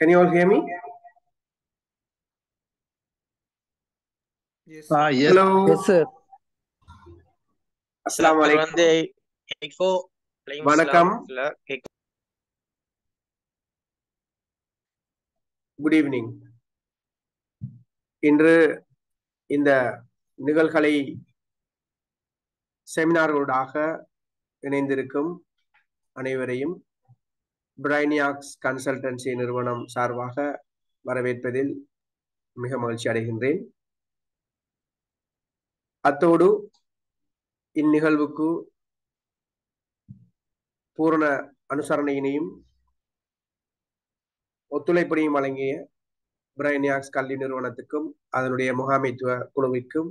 Can you all hear me? Yes. Yes. Hello. Yes, sir. Assalamu sir alaikum. வந்து 84 playing வணக்கம். ஸ்லாம்ல கேட்கும். Good evening. இன்று இந்த நிகழ்கலை செமினார்களாக இணைந்திருக்கும் அனைவரையும் பிரைனியாக்ஸ் கன்சல்டன்சி நிறுவனம் சார்பாக வரவேற்பதில் மிக மகிழ்ச்சி அடைகின்றேன். அத்தோடு இந்நிகழ்வுக்கு பூரண அனுசரணையினையும் ஒத்துழைப்பினையும் வழங்கிய பிரைனியாக்ஸ் கல்வி நிறுவனத்துக்கும் அதனுடைய முகாமைத்துவ குழுவிற்கும்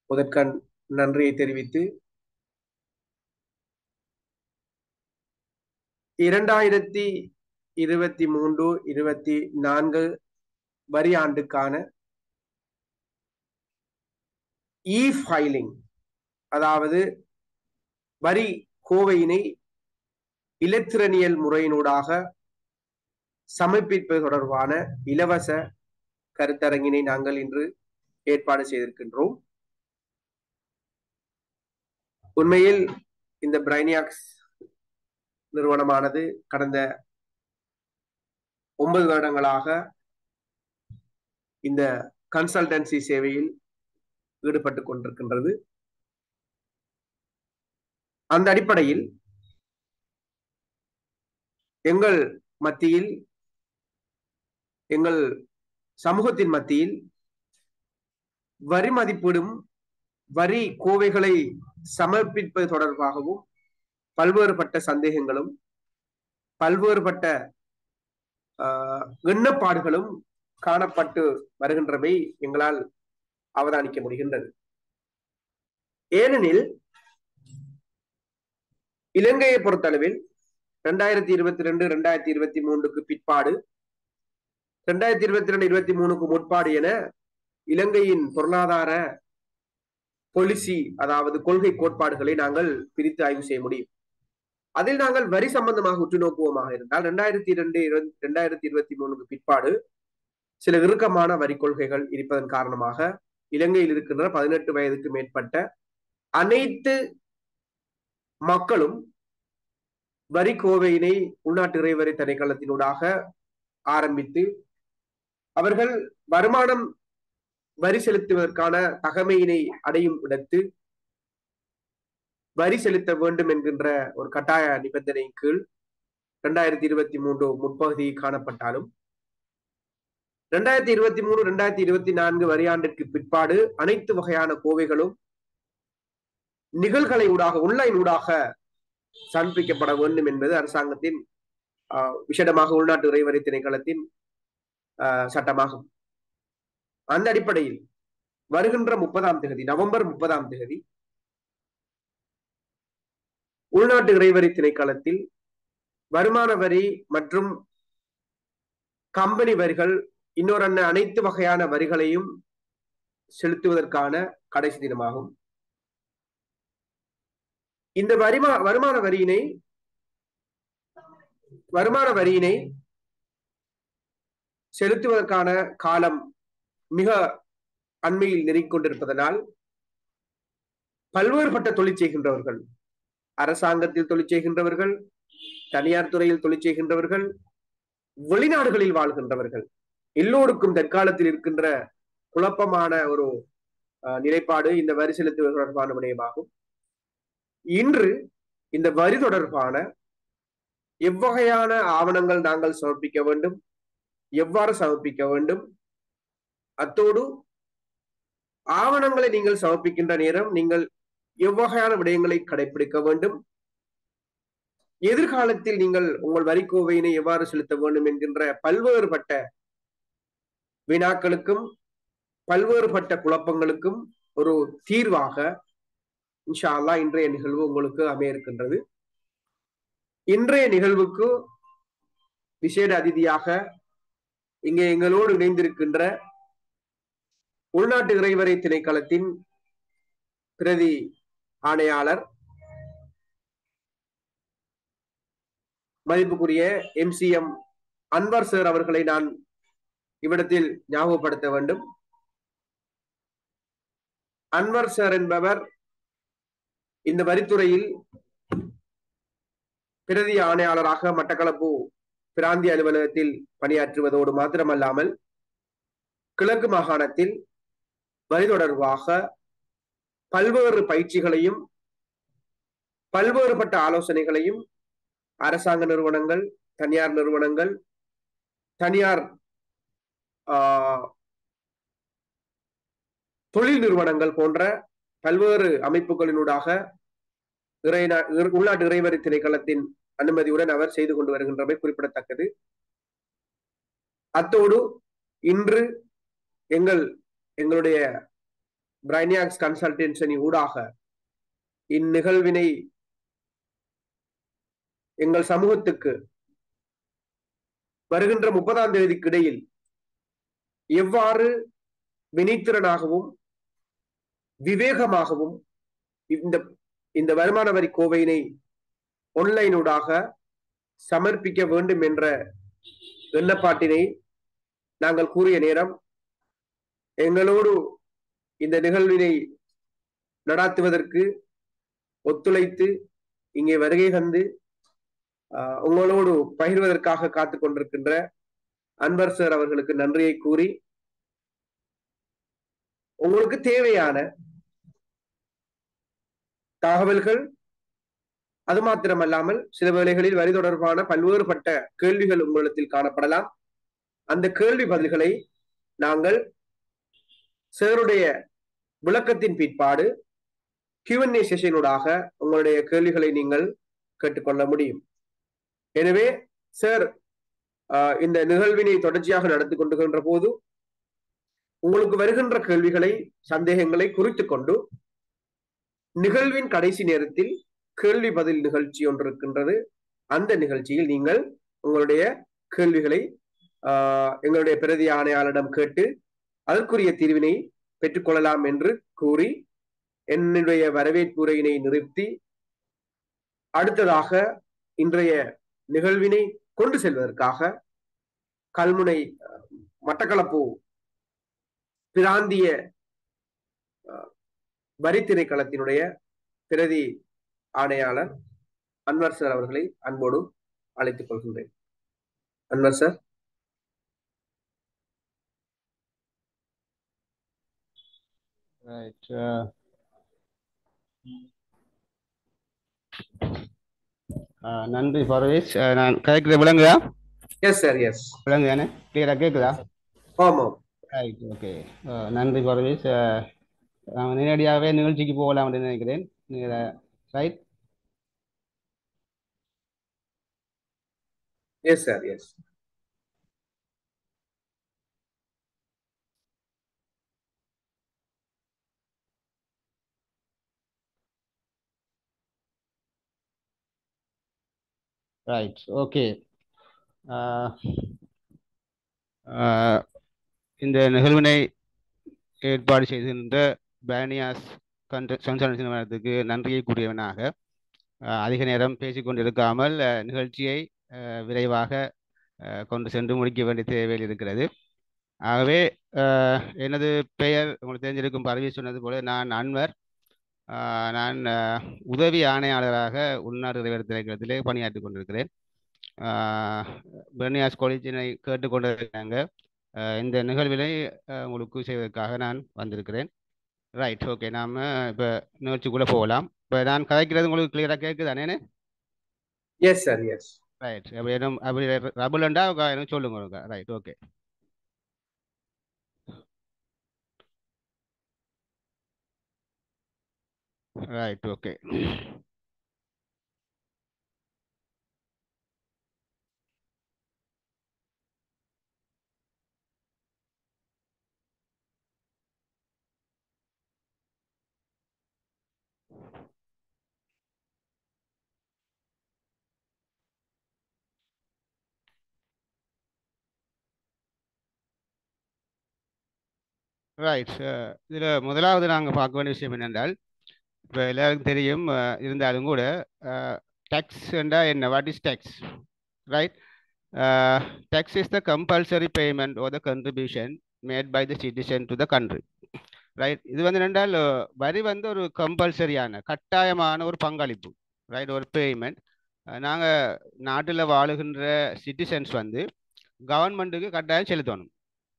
முதற்கண் நன்றியை தெரிவித்து 2023-24 வரி ஆண்டுக்கான ஃபைலிங், அதாவது வரி கோவையினை இலத்திரனியல் முறையினூடாக சமர்ப்பிப்பது தொடர்பான இலவச கருத்தரங்கினை நாங்கள் இன்று ஏற்பாடு செய்திருக்கின்றோம். உண்மையில் இந்த பிரைனியாக்ஸ் நிறுவனமானது கடந்த 9 வருடங்களாக இந்த கன்சல்டன்சி சேவையில் ஈடுபட்டு கொண்டிருக்கின்றது. அந்த அடிப்படையில் எங்கள் மத்தியில், எங்கள் சமூகத்தின் மத்தியில் வரி மதிப்பீடும் வரி கோவைகளை சமர்ப்பிப்பது தொடர்பாகவும் பல்வேறுபட்ட சந்தேகங்களும் பல்வேறுபட்ட எண்ணப்பாடுகளும் காணப்பட்டு வருகின்றவை எங்களால் அவதானிக்க முடிகின்றது. ஏனெனில் இலங்கையை பொறுத்தளவில் 2022-2023 பிற்பாடு 2022-23 முற்பாடு என இலங்கையின் பொருளாதார பொலிசி, அதாவது கொள்கை கோட்பாடுகளை நாங்கள் பிரித்து ஆய்வு செய்ய முடியும். அதில் நாங்கள் வரி சம்பந்தமாக உற்று நோக்குவோமாக இருந்தால் 2022-2023 பிற்பாடு சில இறுக்கமான வரி கொள்கைகள் இருப்பதன் காரணமாக இலங்கையில் இருக்கின்ற 18 வயதுக்கு மேற்பட்ட அனைத்து மக்களும் வரி கோவையினை உள்நாட்டு இறைவரி திணைக்களத்தினூடாக ஆரம்பித்து அவர்கள் வருமானம் வரி செலுத்துவதற்கான தகமையினை அடையும் இடத்து வரி செலுத்த வேண்டும் என்கின்ற ஒரு கட்டாய நிபந்தனையின் கீழ் 2023 முற்பகுதி காணப்பட்டாலும் 2023-2024 வரியாண்டிற்கு பிற்பாடு அனைத்து வகையான கோவைகளும் நிகழ்களை ஊடாக ஒன்லைன் ஊடாக சமர்ப்பிக்கப்பட வேண்டும் என்பது அரசாங்கத்தின் விசேடமாக உள்நாட்டு இறைவரி திணைக்களத்தின் சட்டமாகும். அந்த அடிப்படையில் வருகின்ற 30ஆம் தேதி, நவம்பர் 30ஆம் தேதி உள்நாட்டு இறைவரி திணைக்களத்தில் வருமான வரி மற்றும் கம்பெனி வரிகள் இன்னொரு அனைத்து வகையான வரிகளையும் செலுத்துவதற்கான கடைசி தினமாகும். இந்த வருமான வரியினை செலுத்துவதற்கான காலம் மிக அண்மையில் நெருங்கிக்கொண்டிருப்பதனால் பல்வேறுபட்ட தொழில் செய்கின்றவர்கள், அரசாங்கத்தில் தொழில் செய்கின்றவர்கள், தனியார் துறையில் தொழில் செய்கின்றவர்கள், வெளிநாடுகளில் வாழ்கின்றவர்கள் எல்லோருக்கும் தற்காலத்தில் இருக்கின்ற குழப்பமான ஒரு நிலைப்பாடு இந்த வரி செலுத்துவது தொடர்பான விடயமாகும். இன்று இந்த வரி தொடர்பான எவ்வகையான ஆவணங்கள் நாங்கள் சமர்ப்பிக்க வேண்டும், எவ்வாறு சமர்ப்பிக்க வேண்டும், அத்தோடு ஆவணங்களை நீங்கள் சமர்ப்பிக்கின்ற நேரம் நீங்கள் எவ்வகையான விடயங்களை கடைபிடிக்க வேண்டும், எதிர்காலத்தில் நீங்கள் உங்கள் வரிக்கோவையினை எவ்வாறு செலுத்த வேண்டும் என்கின்ற பல்வேறுபட்ட வினாக்களுக்கும் பல்வேறுபட்ட குழப்பங்களுக்கும் ஒரு தீர்வாக இன்ஷா அல்லாஹ் இன்றைய நிகழ்வு உங்களுக்கு அமைய இருக்கின்றது. இன்றைய நிகழ்வுக்கு விசேட அதிதியாக இங்கே எங்களோடு இணைந்திருக்கின்ற உள்நாட்டு இறைவரி திணைக்களத்தின் பிரதி ஆணையாளர் மதிப்புக்குரிய MCM அன்வர் சார் அவர்களை நான் இவ்விடத்தில் ஞாபகப்படுத்த வேண்டும். அன்வர் சார் என்பவர் இந்த வரித்துறையில் பிரதி ஆணையாளராக மட்டக்களப்பு பிராந்திய அலுவலகத்தில் பணியாற்றுவதோடு மாத்திரமல்லாமல் கிழக்கு மாகாணத்தில் வரி தொடர்பாக பல்வேறு பயிற்சிகளையும் பல்வேறுபட்ட ஆலோசனைகளையும் அரசாங்க நிறுவனங்கள், தனியார் நிறுவனங்கள், தனியார் தொழில் நிறுவனங்கள் போன்ற பல்வேறு அமைப்புகளினூடாக உள்நாட்டு இறைவரி திணைக்களத்தின் அனுமதியுடன் அவர் செய்து கொண்டு வருகின்றமை குறிப்பிடத்தக்கது. அத்தோடு இன்று எங்களுடைய பிரைனியாக்ஸ் கன்சல்டன்சி ஊடாக இந்நிகழ்வினை எங்கள் சமூகத்துக்கு வருகின்ற 30ஆம் தேதிக்கு இடையில் எவ்வாறு வினைத்திறனாகவும் விவேகமாகவும் இந்த வருமான வரி கோவையினை ஆன்லைனூடாக சமர்ப்பிக்க வேண்டும் என்ற எண்ணப்பாட்டினை நாங்கள் கூறிய நேரம் எங்களோடு இந்த நிகழ்வினை நடாத்துவதற்கு ஒத்துழைத்து இங்கே வருகை தந்து உங்களோடு பகிர்வதற்காக காத்து கொண்டிருக்கின்ற அன்வர் சார் அவர்களுக்கு நன்றியை கூறி, உங்களுக்கு தேவையான தகவல்கள் அது மாத்திரமல்லாமல் சில வேளைகளில் வரி தொடர்பான பல்வேறுபட்ட கேள்விகள் உங்களிடத்தில் காணப்படலாம். அந்த கேள்வி பதில்களை நாங்கள் சாருடைய விளக்கத்தின் பிற்பாடு Q&A செஷனூடாக உங்களுடைய கேள்விகளை நீங்கள் கேட்டுக்கொள்ள முடியும். எனவே சார் இந்த நிகழ்வினை தொடர்ச்சியாக நடத்தி கொண்டுகின்ற போது உங்களுக்கு வருகின்ற கேள்விகளை, சந்தேகங்களை குறித்துக் கொண்டு நிகழ்வின் கடைசி நேரத்தில் கேள்வி பதில் நிகழ்ச்சி ஒன்று இருக்கின்றது. அந்த நிகழ்ச்சியில் நீங்கள் உங்களுடைய கேள்விகளை எங்களுடைய பிரதி ஆணையாளரிடம் கேட்டு அதற்குரிய தீர்வினை பெற்றுக்கொள்ளலாம் என்று கூறி என்னுடைய வரவேற்புரையினை நிறுத்தி அடுத்ததாக இன்றைய நிகழ்வினை கொண்டு செல்வதற்காக கல்முனை மட்டக்களப்பு பிராந்திய வரி திணைக்களத்தினுடைய பிரதி ஆணையாளர் அன்வர் சார் அவர்களை அன்போடு அழைத்துக் கொள்கின்றேன். அன்வர் சார். நன்றி பரவேஷ். நான் கேட்குறது விளங்குதா? எஸ் சார், எஸ் விளங்குதானே? கிளியரா கேட்குதா? ஆமாம். Right, okay. நன்றி பரவேஷ். நான் நேரடியாகவே நிகழ்ச்சிக்கு போகலாம் என்று நினைக்கிறேன். Right? Yes sir, yes. Right, okay. இந்த நிகழ்வினை ஏற்பாடு செய்திருந்த பிரைனியாக்ஸ் கன்சல்டன்சி நிறுவனத்துக்கு நன்றியை கூறியவனாக அதிக நேரம் பேசிக்கொண்டிருக்காமல் நிகழ்ச்சியை விரைவாக கொண்டு சென்று முடிக்க வேண்டிய தேவையில் இருக்கிறது. ஆகவே எனது பெயர் உங்களுக்கு தெரிஞ்சிருக்கும், பரவி சொன்னது போல நான் அன்வர். நான் உதவி ஆணையாளராக உள்நாட்டு இறைவரி திணைக்களத்திலே பணியாற்றி கொண்டிருக்கிறேன். பிரைனியாக்ஸ் காலேஜினை கேட்டுக்கொண்டிருக்காங்க. இந்த நிகழ்வினை உங்களுக்கு செய்வதற்காக நான் வந்திருக்கிறேன். Right, okay. நாம் இப்போ நிகழ்ச்சிக்குள்ளே போகலாம். இப்போ நான் கதைக்கிறது உங்களுக்கு கிளியராக கேட்குதானே? Yes sir, yes. ரைட், அப்படி ரபுலண்டா எனக்கு சொல்லுங்க. Right, okay. Right, okay. Right, இதில் முதலாவது நாங்கள் பார்க்க வேண்டிய விஷயம் என்னென்றால், இப்போ எல்லாருக்கும் தெரியும், இருந்தாலும் கூட டேக்ஸ் என்றால் என்ன, what is tax? Right. tax is the compulsory payment or the contribution made by the citizen to the country. Right, இது வந்து என்னென்றால் வரி வந்து ஒரு கம்பல்சரியான கட்டாயமான ஒரு பங்களிப்பு, ரைட், ஒரு பேமெண்ட். நாங்கள் நாட்டில் வாழுகின்ற சிட்டிசன்ஸ் வந்து கவர்மெண்ட்டுக்கு கட்டாயம் செலுத்தணும்.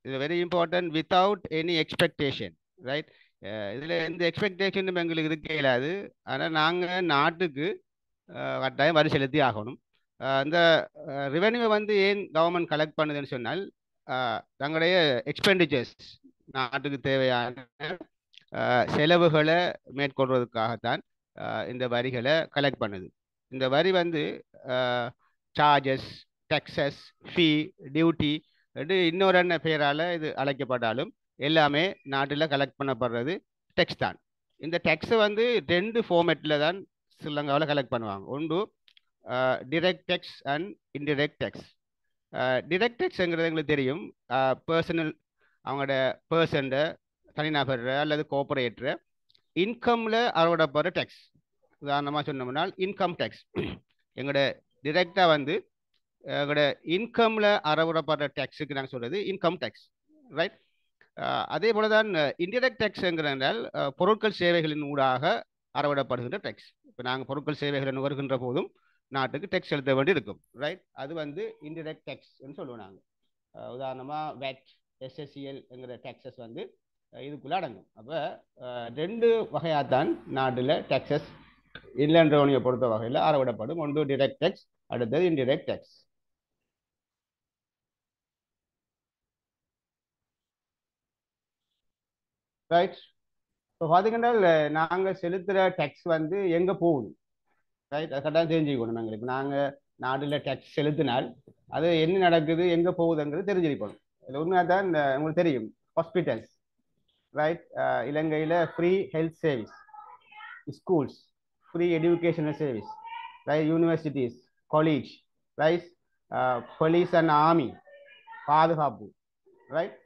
இது very important, without any expectation, right. இதில் எந்த எக்ஸ்பெக்டேஷனும் எங்களுக்கு இருக்க இயலாது. ஆனால் நாங்கள் நாட்டுக்கு கட்டாயம் வரி செலுத்தி ஆகணும். இந்த ரெவென்யூவை வந்து ஏன் கவர்மெண்ட் கலெக்ட் பண்ணுதுன்னு சொன்னால் தங்களுடைய எக்ஸ்பெண்டிச்சர்ஸ், நாட்டுக்கு தேவையான செலவுகளை மேற்கொள்வதற்காகத்தான் இந்த வரிகளை கலெக்ட் பண்ணுது. இந்த வரி வந்து சார்ஜஸ், டேக்ஸஸ், ஃபீ, டியூட்டி இன்னொரு என்ன பெயரால் இது அழைக்கப்பட்டாலும் எல்லாமே நாட்டில் கலெக்ட் பண்ணப்படுறது டேக்ஸ் தான். இந்த டேக்ஸை வந்து 2 ஃபார்மேட்டில் தான் ஸ்ரீலங்காவில் கலெக்ட் பண்ணுவாங்க. ஒன்று direct tax and indirect tax. Direct டேக்ஸ்ங்கிறது எங்களுக்கு தெரியும், பர்சனல், அவங்களோட பர்சன்ட, தனிநபர் அல்லது கோஆபரேட்டர் இன்கமில் அறவிடப்படுற டேக்ஸ். உதாரணமாக சொன்னோம்னா இன்கம் டேக்ஸ். எங்களோட டிரெக்டாக வந்து எங்களோட இன்கமில் அறவிடப்படுற டேக்ஸுக்கு நாங்கள் சொல்கிறது இன்கம் டேக்ஸ், ரைட். அதே போல தான் இன்டிரெக்ட் டேக்ஸ்ங்கிறதால் பொருட்கள் சேவைகளின் ஊடாக அறவிடப்படுகின்ற டேக்ஸ். இப்போ நாங்கள் பொருட்கள் சேவைகளை நுகர்கின்ற போதும் நாட்டுக்கு டேக்ஸ் செலுத்த வேண்டி இருக்கும், ரைட். அது வந்து இன்டிரெக்ட் டேக்ஸ்ன்னு சொல்லுவோம் நாங்கள். உதாரணமாக வேட், எஸ்எஸ்சிஎல்ங்கிற டேக்ஸஸ் வந்து இதுக்குள்ளே அடங்கும். அப்போ 2 வகையாக தான் நாட்டில் டேக்ஸஸ் இன்லேண்ட் ரெவன்யூவை பொறுத்த வகையில் அறவிடப்படும். ஒன்று டிரெக்ட் டேக்ஸ், அடுத்தது இன்டிரெக்ட் டேக்ஸ், ரைட். இப்போ பார்த்தீங்கன்னா நாங்கள் செலுத்துகிற டேக்ஸ் வந்து எங்கே போகுது, ரைட், அதை கரெக்டாக தெரிஞ்சுக்கணும். நாங்கள் இப்போ நாங்கள் நாட்டில் டேக்ஸ் செலுத்தினால் அது என்ன நடக்குது, எங்கே போகுதுங்கிறது தெரிஞ்சிருக்கணும். இதில் உண்மையாக தான் உங்களுக்கு தெரியும், ஹாஸ்பிட்டல்ஸ், ரைட், இலங்கையில் free health service, schools, free educational service, right, universities, college, right, police and army, பாதுகாப்பு, ரைட்.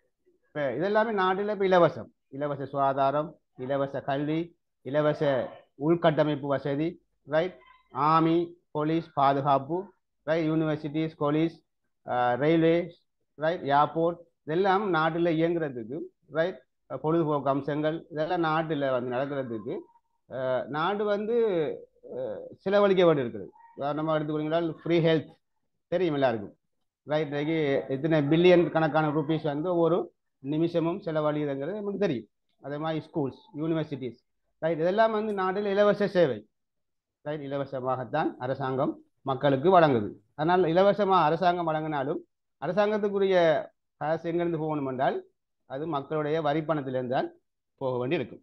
இப்போ இதெல்லாமே நாட்டில் இப்போ இலவசம். இலவச சுகாதாரம், இலவச கல்வி, இலவச உள்கட்டமைப்பு வசதி, ரைட், ஆர்மி, போலீஸ், பாதுகாப்பு, right, universities, college, railways, right, airport, இதெல்லாம் நாட்டில் இயங்குறதுக்கு, ரைட், பொழுதுபோக்கு அம்சங்கள், இதெல்லாம் நாட்டில் வந்து நடக்கிறதுக்கு நாடு வந்து செலவழிக்க வேண்டி இருக்குது. உதாரணமாக எடுத்துக்கிட்டீங்கன்னா ஃப்ரீ ஹெல்த் தெரியும் எல்லாருக்கும், ரைட். எத்தனை பில்லியன் கணக்கான ரூபீஸ் வந்து ஒவ்வொரு நிமிஷமும் செலவழிகிறதுங்கிறது நமக்கு தெரியும். அதே மாதிரி ஸ்கூல்ஸ், யூனிவர்சிட்டிஸ், ரைட், இதெல்லாம் வந்து நாட்டில் இலவச சேவை, ரைட். இலவசமாகத்தான் அரசாங்கம் மக்களுக்கு வழங்குது. அதனால் இலவசமாக அரசாங்கம் வழங்கினாலும் அரசாங்கத்துக்குரிய காசு எங்கேருந்து போகணும் என்றால் அது மக்களுடைய வரி பணத்திலிருந்து தான் போக வேண்டி இருக்கும்,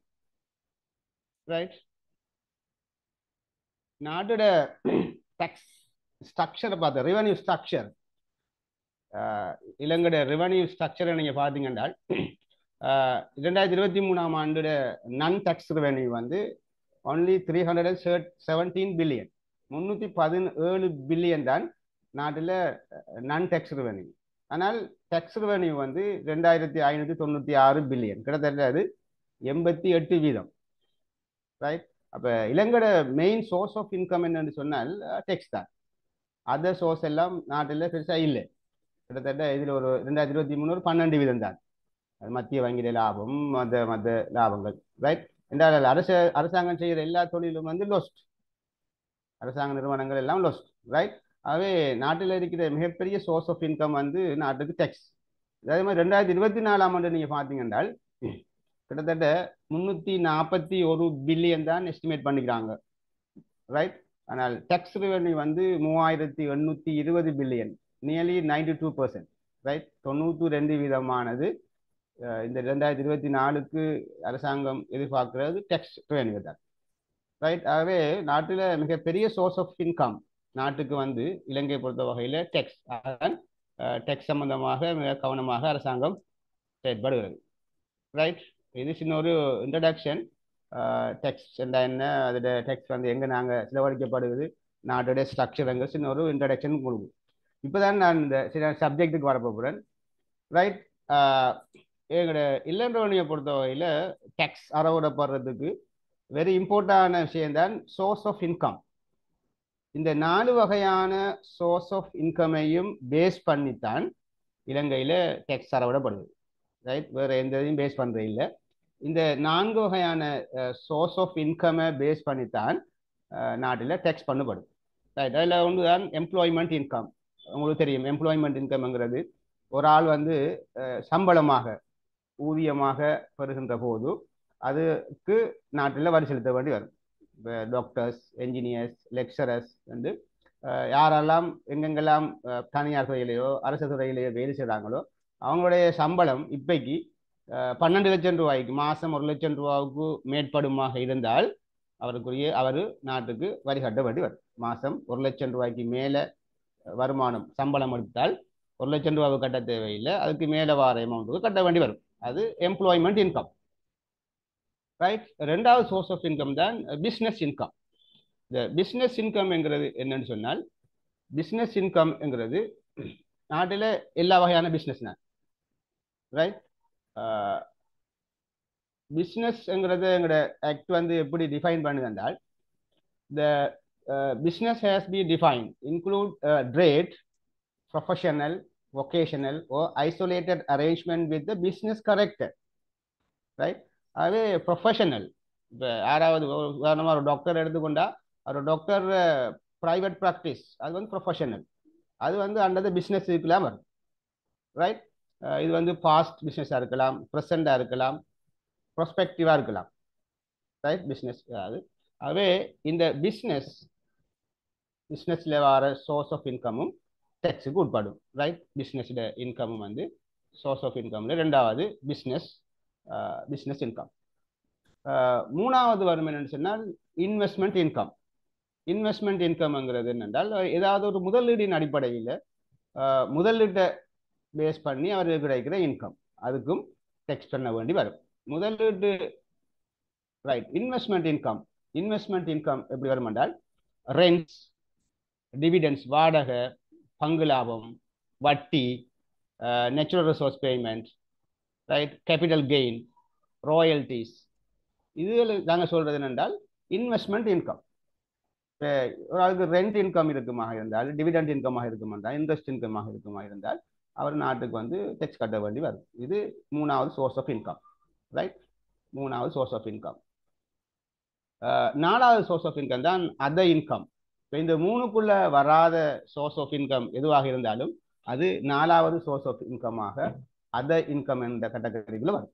ரைட். நாட்டோட டேக்ஸ் ஸ்ட்ரக்சரை பார்த்து, ரெவன்யூ ஸ்ட்ரக்சர், இலங்கையோட ரெவன்யூ ஸ்ட்ரக்சரை நீங்கள் பார்த்தீங்கன்னா 2023ஆம் ஆண்டோட நான் டேக்ஸ் ரெவன்யூ வந்து ஒன்லி 317 பில்லியன், 317 பில்லியன் தான் நாட்டில் நான் டேக்ஸ் ரெவன்யூ. ஆனால் டேக்ஸ் ரெவன்யூ வந்து 2596 பில்லியன், கிட்டத்தட்ட அது 88%, ரைட். அப்போ இலங்கையோட மெயின் சோர்ஸ் ஆஃப் இன்கம் என்னன்னு சொன்னால் டேக்ஸ் தான். அதர் சோர்ஸ் எல்லாம் நாட்டில் பெருசாக இல்லை. கிட்டத்தட்ட இதில் ஒரு 2023 ஒரு 12% தான். அது மத்திய வங்கியில லாபம், மற்ற லாபங்கள், ரைட். என்றால் அரசாங்கம் செய்கிற எல்லா தொழிலும் வந்து லோஸ்ட், அரசாங்க நிறுவனங்கள் எல்லாம் லோஸ்ட், ரைட். ஆகவே நாட்டில் இருக்கிற மிகப்பெரிய சோர்ஸ் ஆஃப் இன்கம் வந்து நாட்டுக்கு டேக்ஸ். அதே மாதிரி 2024ஆம் ஆண்டு நீங்கள் பார்த்தீங்கன்னா கிட்டத்தட்ட 341 பில்லியன் தான் எஸ்டிமேட் பண்ணிக்கிறாங்க, ரைட். ஆனால் டேக்ஸ் ரெவன்யூ வந்து 3820 பில்லியன், நியர்லி 92%, ரைட். 92% இந்த 2024க்கு அரசாங்கம் எதிர்பார்க்கிறது டேக்ஸ் ரெவன்யூ தான், ரைட். ஆகவே நாட்டில் மிகப்பெரிய சோர்ஸ் ஆஃப் இன்கம் நாட்டுக்கு வந்து இலங்கை பொறுத்த வகையில் டேக்ஸ். டேக்ஸ் சம்பந்தமாக மிக கவனமாக அரசாங்கம் செயல்படுகிறது, ரைட். இது சின்ன ஒரு இன்ட்ரடக்ஷன். டேக்ஸ் என்ன, அதோட டேக்ஸ் வந்து எங்கே நாங்கள் செலவழிக்கப்படுகிறது, நாட்டோட ஸ்ட்ரக்சருங்க சின்ன ஒரு இன்ட்ரடக்ஷன் கொடுக்கும். இப்போ தான் நான் இந்த சில சப்ஜெக்டுக்கு வரப்போகிறேன், ரைட். எங்களோட இல்லன் ரெவன்யூவை பொறுத்த வகையில் டேக்ஸ் அறவிடப்படுறதுக்கு வெரி இம்பார்ட்டான விஷயம்தான் சோர்ஸ் ஆஃப் இன்கம், இந்த 4 வகையான சோர்ஸ் ஆஃப் இன்கமையும் பேஸ் பண்ணித்தான் இலங்கையில் டேக்ஸ் அறவிடப்படுது. ரைட், வேற எந்த இதையும் பேஸ் பண்ணுறது இல்லை. இந்த 4 வகையான சோர்ஸ் ஆஃப் இன்கமை பேஸ் பண்ணித்தான் நாட்டில் டேக்ஸ் பண்ணப்படுது. ரைட், அதில் ஒன்று தான் எம்ப்ளாய்மெண்ட் இன்கம். உங்களுக்கு தெரியும், எம்ப்ளாய்மெண்ட் இன்கம்ங்கிறது ஒரு ஆள் வந்து சம்பளமாக ஊதியமாக பெறுகின்ற போது அதுக்கு நாட்டில் வரி செலுத்த வேண்டி வரும். டாக்டர்ஸ், என்ஜினியர்ஸ், லெக்சரர்ஸ் வந்து யாரெல்லாம் எங்கெங்கெல்லாம் தனியார் துறையிலேயோ அரசு துறையிலேயோ வேலை செய்கிறாங்களோ அவங்களுடைய சம்பளம் இப்பைக்கு 12 லட்சம் ரூபாய்க்கு மாதம் 1 லட்சம் ரூபாவுக்கு மேற்படுமாக இருந்தால் அவர் நாட்டுக்கு வரி கட்ட வேண்டி வரும். மாதம் 1 லட்சம் ரூபாய்க்கு மேலே வருமானம் சம்பளம் எடுத்தால் 1 லட்சம் ரூபாவுக்கு கட்ட தேவையில்லை, அதுக்கு மேலே வார அமௌண்ட்டுக்கு கட்ட வேண்டி வரும். அது எம்ப்ளாய்மெண்ட் இன்கம். ரைட், ரெண்டாவது சோர்ஸ் ஆஃப் இன்கம் தான் பிஸ்னஸ் இன்கம். இந்த பிஸ்னஸ் இன்கம்ங்கிறது என்னன்னு சொன்னால், பிஸ்னஸ் இன்கம்ங்கிறது நாட்டில் எல்லா வகையான பிஸ்னஸ் தான். ரைட், பிஸ்னஸ்ங்கிறது எங்களோட ஆக்ட் வந்து எப்படி டிஃபைன் பண்ணுது என்றால், the business has been defined include trade, professional, vocational or isolated arrangement with the business character. Right, அதே ப்ரொஃபஷனல். இப்போ யாராவது உதாரணமாக ஒரு டாக்டர் எடுத்துக்கொண்டா ஒரு டாக்டர் ப்ரைவேட் ப்ராக்டிஸ் அது வந்து ப்ரொஃபஷனல், அது வந்து அண்டர் த பிஸ்னஸ் இருக்கலாம் வரும். ரைட், இது வந்து பாஸ்ட் பிஸ்னஸாக இருக்கலாம், ப்ரெசண்டாக இருக்கலாம், ப்ரொஸ்பெக்டிவாக இருக்கலாம். ரைட், பிஸ்னஸ் அது. ஆகவே இந்த பிஸ்னஸில் வர சோர்ஸ் ஆஃப் இன்கமும் டேக்ஸுக்கு உட்படும். ரைட், பிஸ்னஸோட இன்கமும் வந்து சோர்ஸ் ஆஃப் இன்கமில் ரெண்டாவது பிஸ்னஸ் இன்கம். மூணாவது வரும் என்னன்னு சொன்னால் இன்வெஸ்ட்மெண்ட் இன்கம். இன்வெஸ்ட்மெண்ட் இன்கம்ங்கிறது என்னென்றால், ஏதாவது ஒரு முதலீடின் அடிப்படையில் முதலீட்டை பேஸ் பண்ணி அவருக்கு கிடைக்கிற இன்கம், அதுக்கும் டேக்ஸ் பண்ண வேண்டி வரும். முதலீட்டு ரைட், இன்வெஸ்ட்மெண்ட் இன்கம் எப்படி வரும் என்றால் ரெண்ட்ஸ், டிவிடெண்ட்ஸ் வாடகை, பங்கு லாபம், வட்டி, natural resource payment, right, capital gain, royalties, இது நாங்கள் சொல்றது என்னென்றால் இன்வெஸ்ட்மெண்ட் இன்கம். ஒரு ஆளுக்கு ரெண்ட் இன்கம் இருக்குமாக இருந்தால், டிவிடெண்ட் இன்கமாக இருக்கும் என்றால், இன்ட்ரெஸ்ட் இன்கமாக இருக்குமாக இருந்தால் அவர் நாட்டுக்கு வந்து டேக்ஸ் கட்ட வேண்டி வரும். இது மூணாவது சோர்ஸ் ஆஃப் இன்கம். ரைட், மூணாவது சோர்ஸ் ஆஃப் இன்கம். நாலாவது சோர்ஸ் ஆஃப் இன்கம் தான் அதர் இன்கம். இப்போ இந்த மூணுக்குள்ள வராத சோர்ஸ் ஆஃப் இன்கம் எதுவாக இருந்தாலும் அது நாலாவது சோர்ஸ் ஆஃப் இன்கமாக அதர் இன்கம் என்ற கேட்டகரிக்குள்ள வரும்.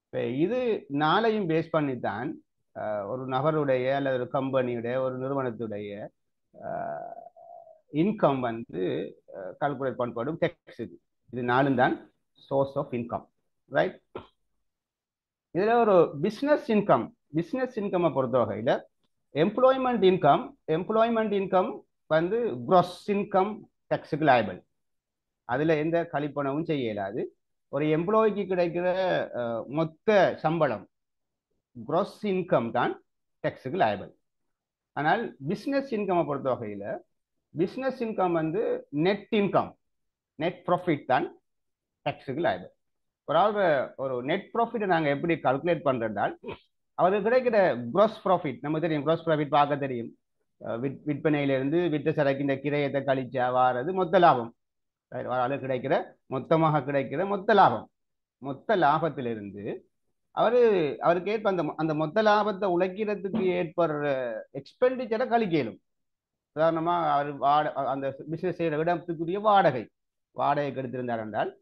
இப்போ இது நாளையும் பேஸ் பண்ணித்தான் ஒரு நபருடைய அல்லது ஒரு கம்பெனியுடைய ஒரு நிறுவனத்துடைய இன்கம் வந்து கால்குலேட் பண்ணப்படும் டேக்ஸ். இது நாலும் தான் சோர்ஸ் ஆஃப் இன்கம். ரைட், இதில் ஒரு பிஸ்னஸ் இன்கம் பொறுத்த வகையில் எம்ப்ளாய்மெண்ட் இன்கம் வந்து gross இன்கம் டேக்ஸுக்கு லையபிள். அதில் எந்த கழிப்பணமும் செய்ய இயலாது. ஒரு எம்ப்ளாய்க்கு கிடைக்கிற மொத்த சம்பளம் gross இன்கம் தான் டேக்ஸுக்கு லையபிள். ஆனால் பிஸ்னஸ் இன்கம் பொறுத்த வகையில் பிஸ்னஸ் இன்கம் வந்து நெட் ப்ராஃபிட் தான் டேக்ஸுக்கு லையபிள். ஒரு நெட் ப்ராஃபிட்டை நாங்கள் எப்படி கால்குலேட் பண்ணுறதால் அவருக்கு கிடைக்கிற gross ப்ராஃபிட் நமக்கு தெரியும். gross ப்ராஃபிட் பார்க்க தெரியும். விற்பனையிலிருந்து விற்ற சரக்கின்ற கிரயத்தை கழிச்சா வாரது மொத்த லாபம். கிடைக்கிற மொத்தமாக கிடைக்கிற மொத்த லாபத்திலிருந்து அவருக்கு ஏற்ப அந்த மொத்த லாபத்தை உழைக்கிறதுக்கு ஏற்படுற எக்ஸ்பெண்டிச்சரை கழிக்கலும். உதாரணமாக அவர் அந்த பிசினஸ் செய்கிற இடத்துக்குரிய வாடகை எடுத்திருந்தார் என்றால்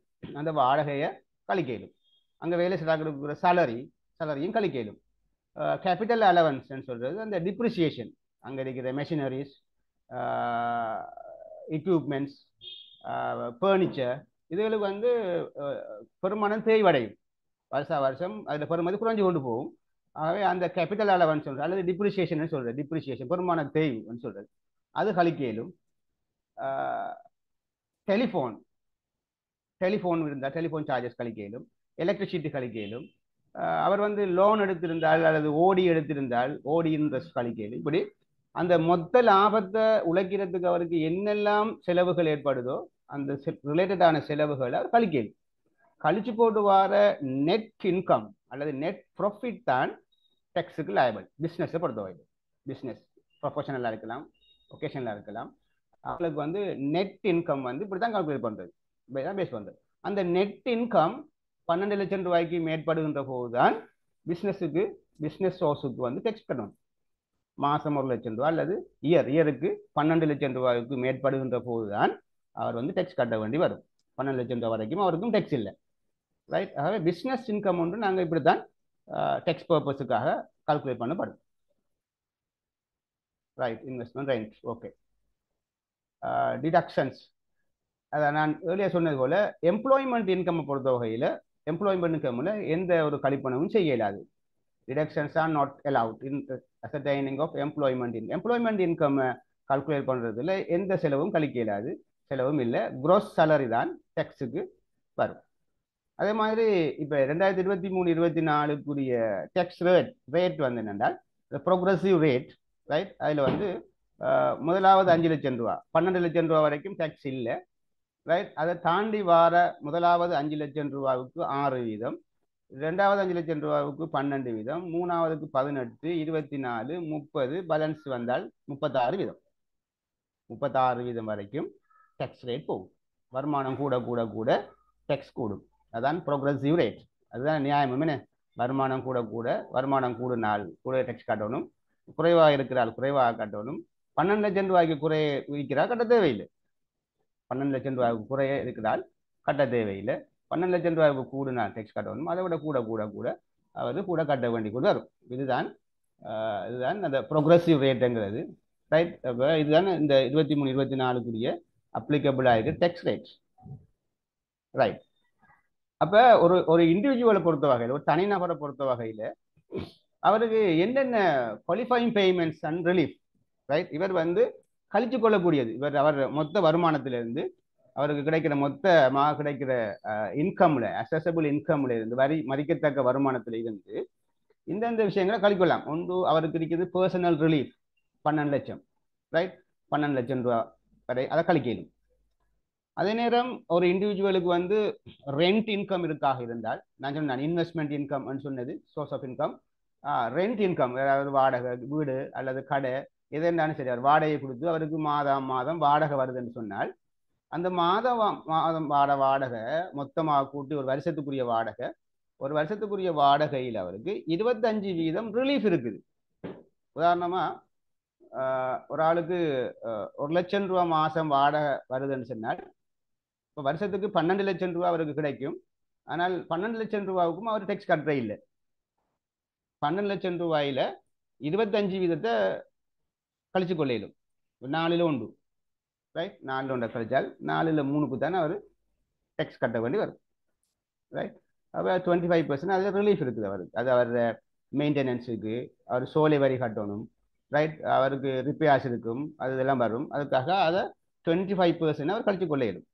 அந்த வாடகையை கழிக்கலும். அங்கே வேலை செய்கிற சேலரியும் கழிக்கலும். கேபிட்டல் அலவன்ஸ் சொல்றது அந்த டிப்ரிசியேஷன், அங்கே இருக்கிற மெஷினரிஸ், எக்யூப்மெண்ட்ஸ், ஃபர்னிச்சர், இதுகளுக்கு வந்து பெருமானம் தேய்வடையும். வருஷம் அதில் பெருமதி குறைஞ்சு கொண்டு போகும். ஆகவே அந்த கேபிட்டல் அலவன்ஸ் சொல்றது அல்லது டிப்ரிசியேஷன் சொல்றது, டிப்ரிசியேஷன் பெருமான தேய்வுன்னு சொல்றது, அது கழிக்கலும். டெலிஃபோன் இருந்தால் டெலிஃபோன் சார்ஜஸ் கழிக்கலும், எலக்ட்ரிசிட்டி கழிக்கலும். அவர் வந்து லோன் எடுத்திருந்தால் அல்லது ஓடி எடுத்திருந்தால் ஓடி இன்ட்ரெஸ்ட் கழிக்கலும். இப்படி அந்த மொத்த லாபத்தை உழைக்கிறதுக்கு அவருக்கு என்னெல்லாம் செலவுகள் ஏற்படுதோ அந்த ரிலேட்டடான செலவுகளை அவர் கழிக்கலும். கழிச்சு போட்டு வர நெட் இன்கம் அல்லது நெட் ப்ராஃபிட் தான் டேக்ஸுக்கு லையபிள். பிஸ்னஸை பொறுத்தவரை பிஸ்னஸ் ப்ரொஃபஷனலாக இருக்கலாம், ஒகேஷனில் இருக்கலாம். அவங்களுக்கு வந்து நெட் இன்கம் வந்து இப்படி தான் கால்குலேட் பண்ணுறது, பேஸ் பண்ணுறது. அந்த நெட் இன்கம் 12 லட்சம் ரூபாய்க்கு மேற்படுகின்ற போது தான் பிஸ்னஸ் சோர்ஸுக்கு வந்து டெக்ஸ் கட்டணும். மாதம் 1 லட்சம் ரூபா அல்லது இயருக்கு 12 லட்சம் ரூபாய்க்கு மேற்படுகின்ற போது தான் அவர் வந்து டெக்ஸ் கட்ட வேண்டி வரும். 12 லட்சம் ரூபாய் வரைக்கும் அவருக்கும் டெக்ஸ் இல்லை, ரைட். ஆகவே பிஸ்னஸ் இன்கம் ஒன்று நாங்கள் இப்படி தான் டெக்ஸ் பர்பஸுக்காக கால்குலேட் பண்ணப்படும், right. Investment rent, okay. Deductions, அதை நான் ஏர்லியாக சொன்னது போல எம்ப்ளாய்மெண்ட் இன்கம் பொறுத்த வகையில் எம்ப்ளாய்மெண்ட் இன்கமில் எந்த ஒரு கழிப்பணமும் செய்ய இயலாது. Deductions are not allowed in ascertaining of employment income calculate பண்ணுறதுல எந்த செலவும் கழிக்க இயலாது, செலவும் இல்லை. க்ரோஸ் சேலரி தான் டெக்ஸுக்கு வரும். அதே மாதிரி இப்போ 2023-24 டெக்ஸ் ரேட் வந்து என்னென்றால் ப்ரோக்ரஸிவ் ரேட், ரைட். அதில் வந்து முதலாவது 5 லட்சம் ரூபா 12 லட்சம் ரூபா வரைக்கும் டேக்ஸ் இல்லை, ரைட். அதை தாண்டி வார முதலாவது 5 லட்சம் ரூபாவுக்கு 6%, ரெண்டாவது 5 லட்சம் ரூபாவுக்கு 12%, மூணாவதுக்கு 18, 24, 30, பேலன்ஸ் வந்தால் 36%. 36% வரைக்கும் டேக்ஸ் ரேட் போகும். வருமானம் கூட கூட கூட டேக்ஸ் கூடும். அதான் ப்ரோக்ரஸிவ் ரேட். அதுதான் நியாயமும். என்ன, வருமானம் கூட கூட வருமானம் கூடுனால் கூட டேக்ஸ் கட்டணும், குறைவாக இருக்கிறால் குறைவாக கட்டணும். 12 லட்சம் ரூபாய்க்கு குறைய விற்கிறால் கட்ட தேவையில்லை. 12 லட்சம் ரூபாய்க்கு குறைய இருக்கிறால் கட்ட தேவையில்லை. 12 லட்சம் ரூபாய்க்கு கூடுனால் டேக்ஸ் கட்டணும். அதை விட கூட கூட கூட அவர் கூட கட்ட வேண்டி கூட வரும். இதுதான் அந்த ப்ரோக்ரஸிவ் ரேட்டுங்கிறது, ரைட். அப்போ இதுதான் இந்த 23-24 அப்ளிகபிள் ஆகிருக்கு டேக்ஸ் ரேட்ஸ், ரைட். அப்போ ஒரு இண்டிவிஜுவலை பொறுத்த வகையில், ஒரு தனிநபரை பொறுத்த வகையில் அவருக்கு என்னென்ன qualifying payments and relief, right. இவர் வந்து கழிச்சு கொள்ளக்கூடியது, அவர் மொத்த வருமானத்திலிருந்து அவருக்கு கிடைக்கிற இன்கம்ல, அசஸபிள் இன்கம்ல இருந்து, மதிக்கத்தக்க வருமானத்தில் இருந்து இந்தந்த விஷயங்களை கழிக்கலாம். ஒன்று அவருக்கு இருக்குது பர்சனல் ரிலீஃப் 12 லட்சம், ரைட். 12 லட்சம் ரூபா வரை அதை கழிக்கணும். அதே நேரம் ஒரு இண்டிவிஜுவலுக்கு வந்து ரெண்ட் இன்கம் இருக்காக இருந்தால், நான் சொன்னேன் இன்வெஸ்ட்மெண்ட் இன்கம் சொன்னது source of income. Rent income, அதாவது வாடகை வீடு அல்லது கடை எது இருந்தாலும் சரி, அவர் வாடகை கொடுத்து அவருக்கு மாதம் வாடகை வருதுன்னு சொன்னால், அந்த மாதம் வாடகை மொத்தமாக கூட்டி ஒரு வருஷத்துக்குரிய வாடகையில் அவருக்கு 25% ரிலீஃப் இருக்குது. உதாரணமா ஒரு ஆளுக்கு 1 லட்சம் ரூபா மாதம் வாடகை வருதுன்னு சொன்னால், இப்போ வருஷத்துக்கு 12 லட்சம் ரூபா அவருக்கு கிடைக்கும். ஆனால் 12 லட்சம் ரூபாவுக்கும் அவர் டேக்ஸ் கட்டுற இல்லை. 12 லட்சம் ரூபாயில 25% கழிச்சு கொள்ளையிலும். 4ல் 1, ரைட். 4ல் 1 கழிச்சால் 4ல் 3க்கு தானே அவர் டேக்ஸ் கட்ட வேண்டி வரும், ரைட். அப்போ 25% அதில் ரிலீஃப் இருக்குது அவருக்கு. அது அவர் மெயின்டெனன்ஸுக்கு, அவர் சோலை வரி கட்டணும், ரைட். அவருக்கு ரிப்பேர்ஸ் இருக்கும், அது இதெல்லாம் வரும். அதுக்காக அதை 25% அவர் கழிச்சு கொள்ளையிடும்.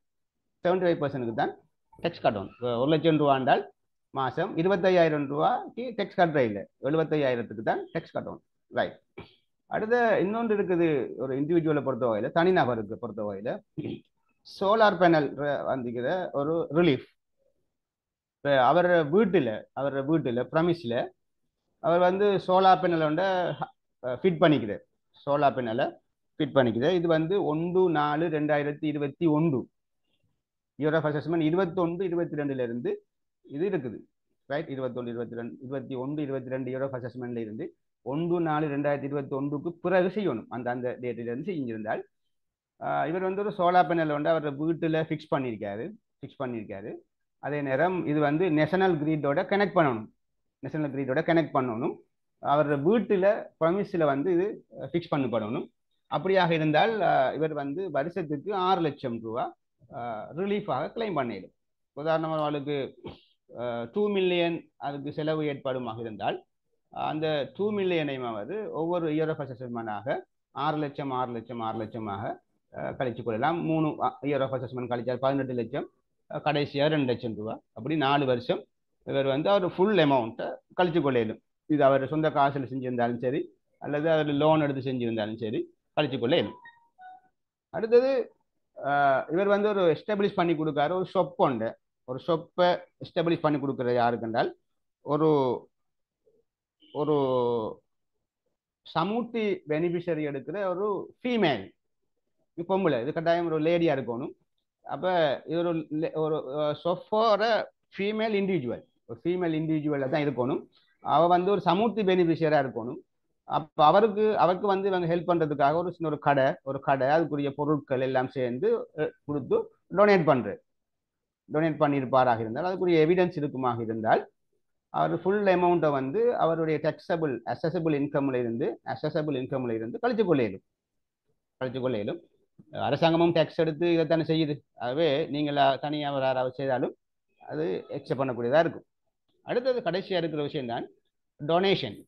75%க்கு தான் டேக்ஸ் கட்டணும். 1 லட்சம் ரூபாண்டால் மாதம் 25,000 ரூபாய்க்கு டேக்ஸ் கட்டுற இல்லை, 75,000க்கு தான் டேக்ஸ் கட்டணும், ரைட். அடுத்த இன்னொன்று இருக்குது ஒரு இண்டிவிஜுவலை பொறுத்த வகையில், தனிநபருக்கு பொறுத்த வகையில் சோலார் பேனல் வந்துக்கிற ஒரு ரிலீஃப். இப்போ அவர் வீட்டில் ப்ரமிஸில் அவர் வந்து சோலார் பேனலை ஃபிட் பண்ணிக்கிறார். இது வந்து 1/4/2021 இயர் ஆஃப் அசஸ்மெண்ட் 21-22 இது இருக்குது, ரைட். 21-22 இயர் ஆஃப் அசஸ்மெண்ட்ல இருந்து 1/4/2021 பிறகு செய்யணும். அந்த டேட்டிலிருந்து செஞ்சிருந்தால் இவர் வந்து ஒரு சோலார் பேனல் அவர் வீட்டில் ஃபிக்ஸ் பண்ணியிருக்காரு. அதே நேரம் இது வந்து நேஷனல் கிரிடோட கனெக்ட் பண்ணணும். அவர் வீட்டில் ப்ரமிஸில் வந்து இது ஃபிக்ஸ் பண்ணப்படணும். அப்படியாக இருந்தால் இவர் வந்து வருஷத்துக்கு 6 லட்சம் ரூபா ரிலீஃபாக கிளைம் பண்ணிடும். உதாரணமாக அவளுக்கு 2 மில்லியன் அதுக்கு செலவு ஏற்பாடுமாக இருந்தால், அந்த 2 மில்லியனையும் அவர் ஒவ்வொரு இயர் ஆஃப் அசஸ்மெண்டாக 6 லட்சமாக கழிச்சு கொள்ளலாம். 3 இயர் ஆஃப் அசஸ்மெண்ட் கழிச்சால் 18 லட்சம், கடைசியாக 2 லட்சம் ரூபா. அப்படி 4 வருஷம் இவர் வந்து அவர் ஃபுல் அமௌண்ட்டை கழிச்சு கொள்ளையிடும். இது அவர் சொந்த காசில் செஞ்சிருந்தாலும் சரி, அல்லது அவர் லோன் எடுத்து செஞ்சிருந்தாலும் சரி, கழிச்சு கொள்ளையிடும். அடுத்தது இவர் வந்து ஒரு எஸ்டாப்ளிஷ் பண்ணி கொடுக்காரு ஒரு ஷொப்பை எஸ்டாப்ளிஷ் பண்ணி கொடுக்குறது யாருக்கு என்றால், ஒரு சமூர்த்தி பெனிஃபிஷரி எடுக்கிற ஒரு ஃபீமேல் பொம்பளை, இது கட்டாயம் ஒரு லேடியா இருக்கணும். அப்ப இது ஒரு சொஃபோர ஃபீமேல் இண்டிவிஜுவல், ஒரு ஃபீமேல் இண்டிவிஜுவலில் தான் இருக்கணும். அவ வந்து ஒரு சமூர்த்தி பெனிஃபிஷியராக இருக்கணும். அப்போ அவருக்கு வந்து இவங்க ஹெல்ப் பண்ணுறதுக்காக ஒரு சின்ன ஒரு கடை அதுக்குரிய பொருட்கள் எல்லாம் சேர்ந்து கொடுத்து டொனேட் பண்ணியிருப்பாராக இருந்தால், அதுக்குரிய எவிடன்ஸ் இருக்குமாக இருந்தால் அவர் ஃபுல் அமௌண்ட்டை வந்து அவருடைய அசசபிள் இன்கம்ல இருந்து கழிச்சு கொள்ள இயலும். அரசாங்கமும் டேக்ஸ் எடுத்து இதைத்தானே செய்யுது. ஆகவே நீங்கள் தனியாக யாராவது செய்தாலும் அது எக்ஸப்ட் பண்ணக்கூடியதாக இருக்கும். அடுத்தது கடைசியாக இருக்கிற விஷயம் தான் டொனேஷன்.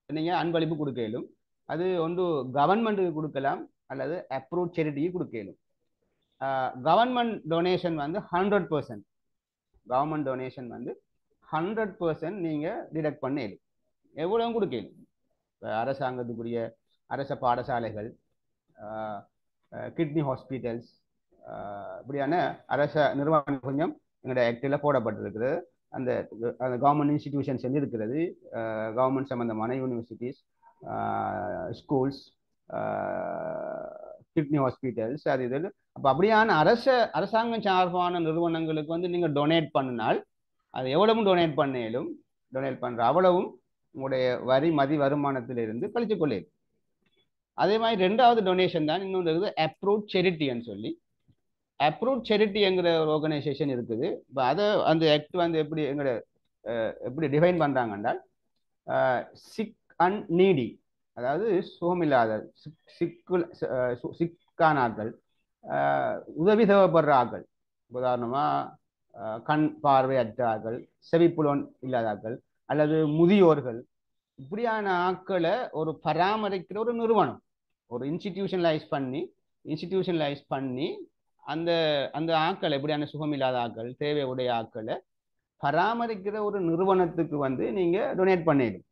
நீங்கள் அன்பளிப்பு கொடுக்க இயலும். அது ஒன்று கவர்மெண்ட்டுக்கு கொடுக்கலாம் அல்லது அப்ரூவ் சேரிட்டிக்கு கொடுக்க இயலும். கவர்மெண்ட் டொனேஷன் வந்து 100%, கவர்மெண்ட் டொனேஷன் வந்து 100% நீங்கள் டிடக்ட் பண்ண இயலும், எவ்வளவு கொடுக்க இயலும். அரசாங்கத்துக்குரிய அரச பாடசாலைகள், கிட்னி ஹாஸ்பிட்டல்ஸ், இப்படியான அரச நிறுவனம் கொஞ்சம் எங்களோட ஆக்டில் போடப்பட்டிருக்கிறது. அந்த கவர்மெண்ட் இன்ஸ்டிடியூஷன்ஸ் இருக்கிறது, கவர்மெண்ட் சம்பந்தமான யூனிவர்சிட்டிஸ், ஸ்கூல்ஸ், கிட்னி ஹாஸ்பிட்டல்ஸ், அது இது. அப்போ அப்படியான அரசாங்கம் சார்பான நிறுவனங்களுக்கு வந்து நீங்கள் டொனேட் பண்ணினால் அது எவ்வளவும் டொனேட் பண்ணேலும் டொனேட் பண்ணுற அவ்வளவும் உங்களுடைய மதி வருமானத்திலிருந்து கழிச்சு கொள்ளையும். அதே மாதிரி ரெண்டாவது டொனேஷன் தான் இன்னொன்று இருக்குது, அப்ரூவ் சேரிட்டின்னு சொல்லி. அப்ரூவ் சேரிட்டிங்கிற ஒரு ஆர்கனைசேஷன் இருக்குது. இப்போ அந்த ஆக்ட் வந்து எப்படி டிஃபைன் பண்ணுறாங்கன்னா, சிக் அண்ட் நீடி, அதாவது சுகமில்லாத சிக்கான ஆக்கள், உதவி தேவைப்படுற ஆக்கள், உதாரணமாக கண் பார்வையற்ற ஆக்கள், செவிப்புலன் இல்லாத ஆக்கள் அல்லது முதியோர்கள், இப்படியான ஆக்களை ஒரு பராமரிக்கிற ஒரு நிறுவனம், ஒரு இன்ஸ்டிடியூஷனலைஸ் பண்ணி அந்த ஆக்களை, எப்படியான சுகமில்லாத ஆக்கள், தேவையுடைய ஆக்களை பராமரிக்கிற ஒரு நிறுவனத்துக்கு வந்து நீங்கள் டொனேட் பண்ணிடும்.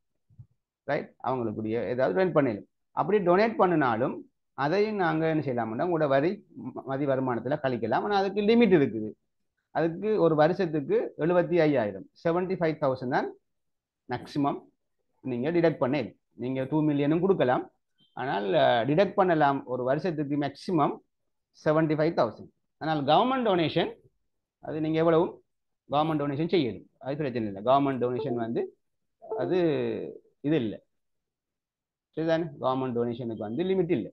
ரைட், அவங்களுக்குரிய ஏதாவது டொனேட் பண்ணிடும். அப்படி டொனேட் பண்ணினாலும் அதையும் நாங்கள் என்ன செய்யலாம்னா உங்களோட மதி வருமானத்தில் கழிக்கலாம். ஆனால் அதுக்கு லிமிட் இருக்குது. அதுக்கு ஒரு வருஷத்துக்கு 75,000, 75,000 தான் மேக்சிமம் நீங்கள் டிடக்ட் பண்ணேன். நீங்கள் 2 மில்லியனும் கொடுக்கலாம், ஆனால் டிடக்ட் பண்ணலாம் ஒரு வருஷத்துக்கு மேக்சிமம் 75,000. ஆனால் கவர்மெண்ட் டொனேஷன் அது நீங்கள் எவ்வளவும் கவர்மெண்ட் டொனேஷன் செய்யணும், அது பிரச்சனை இல்லை. கவர்மெண்ட் டொனேஷன் வந்து அது இது இல்லை, சரிதானே? கவர்மெண்ட் டொனேஷனுக்கு வந்து லிமிட் இல்லை.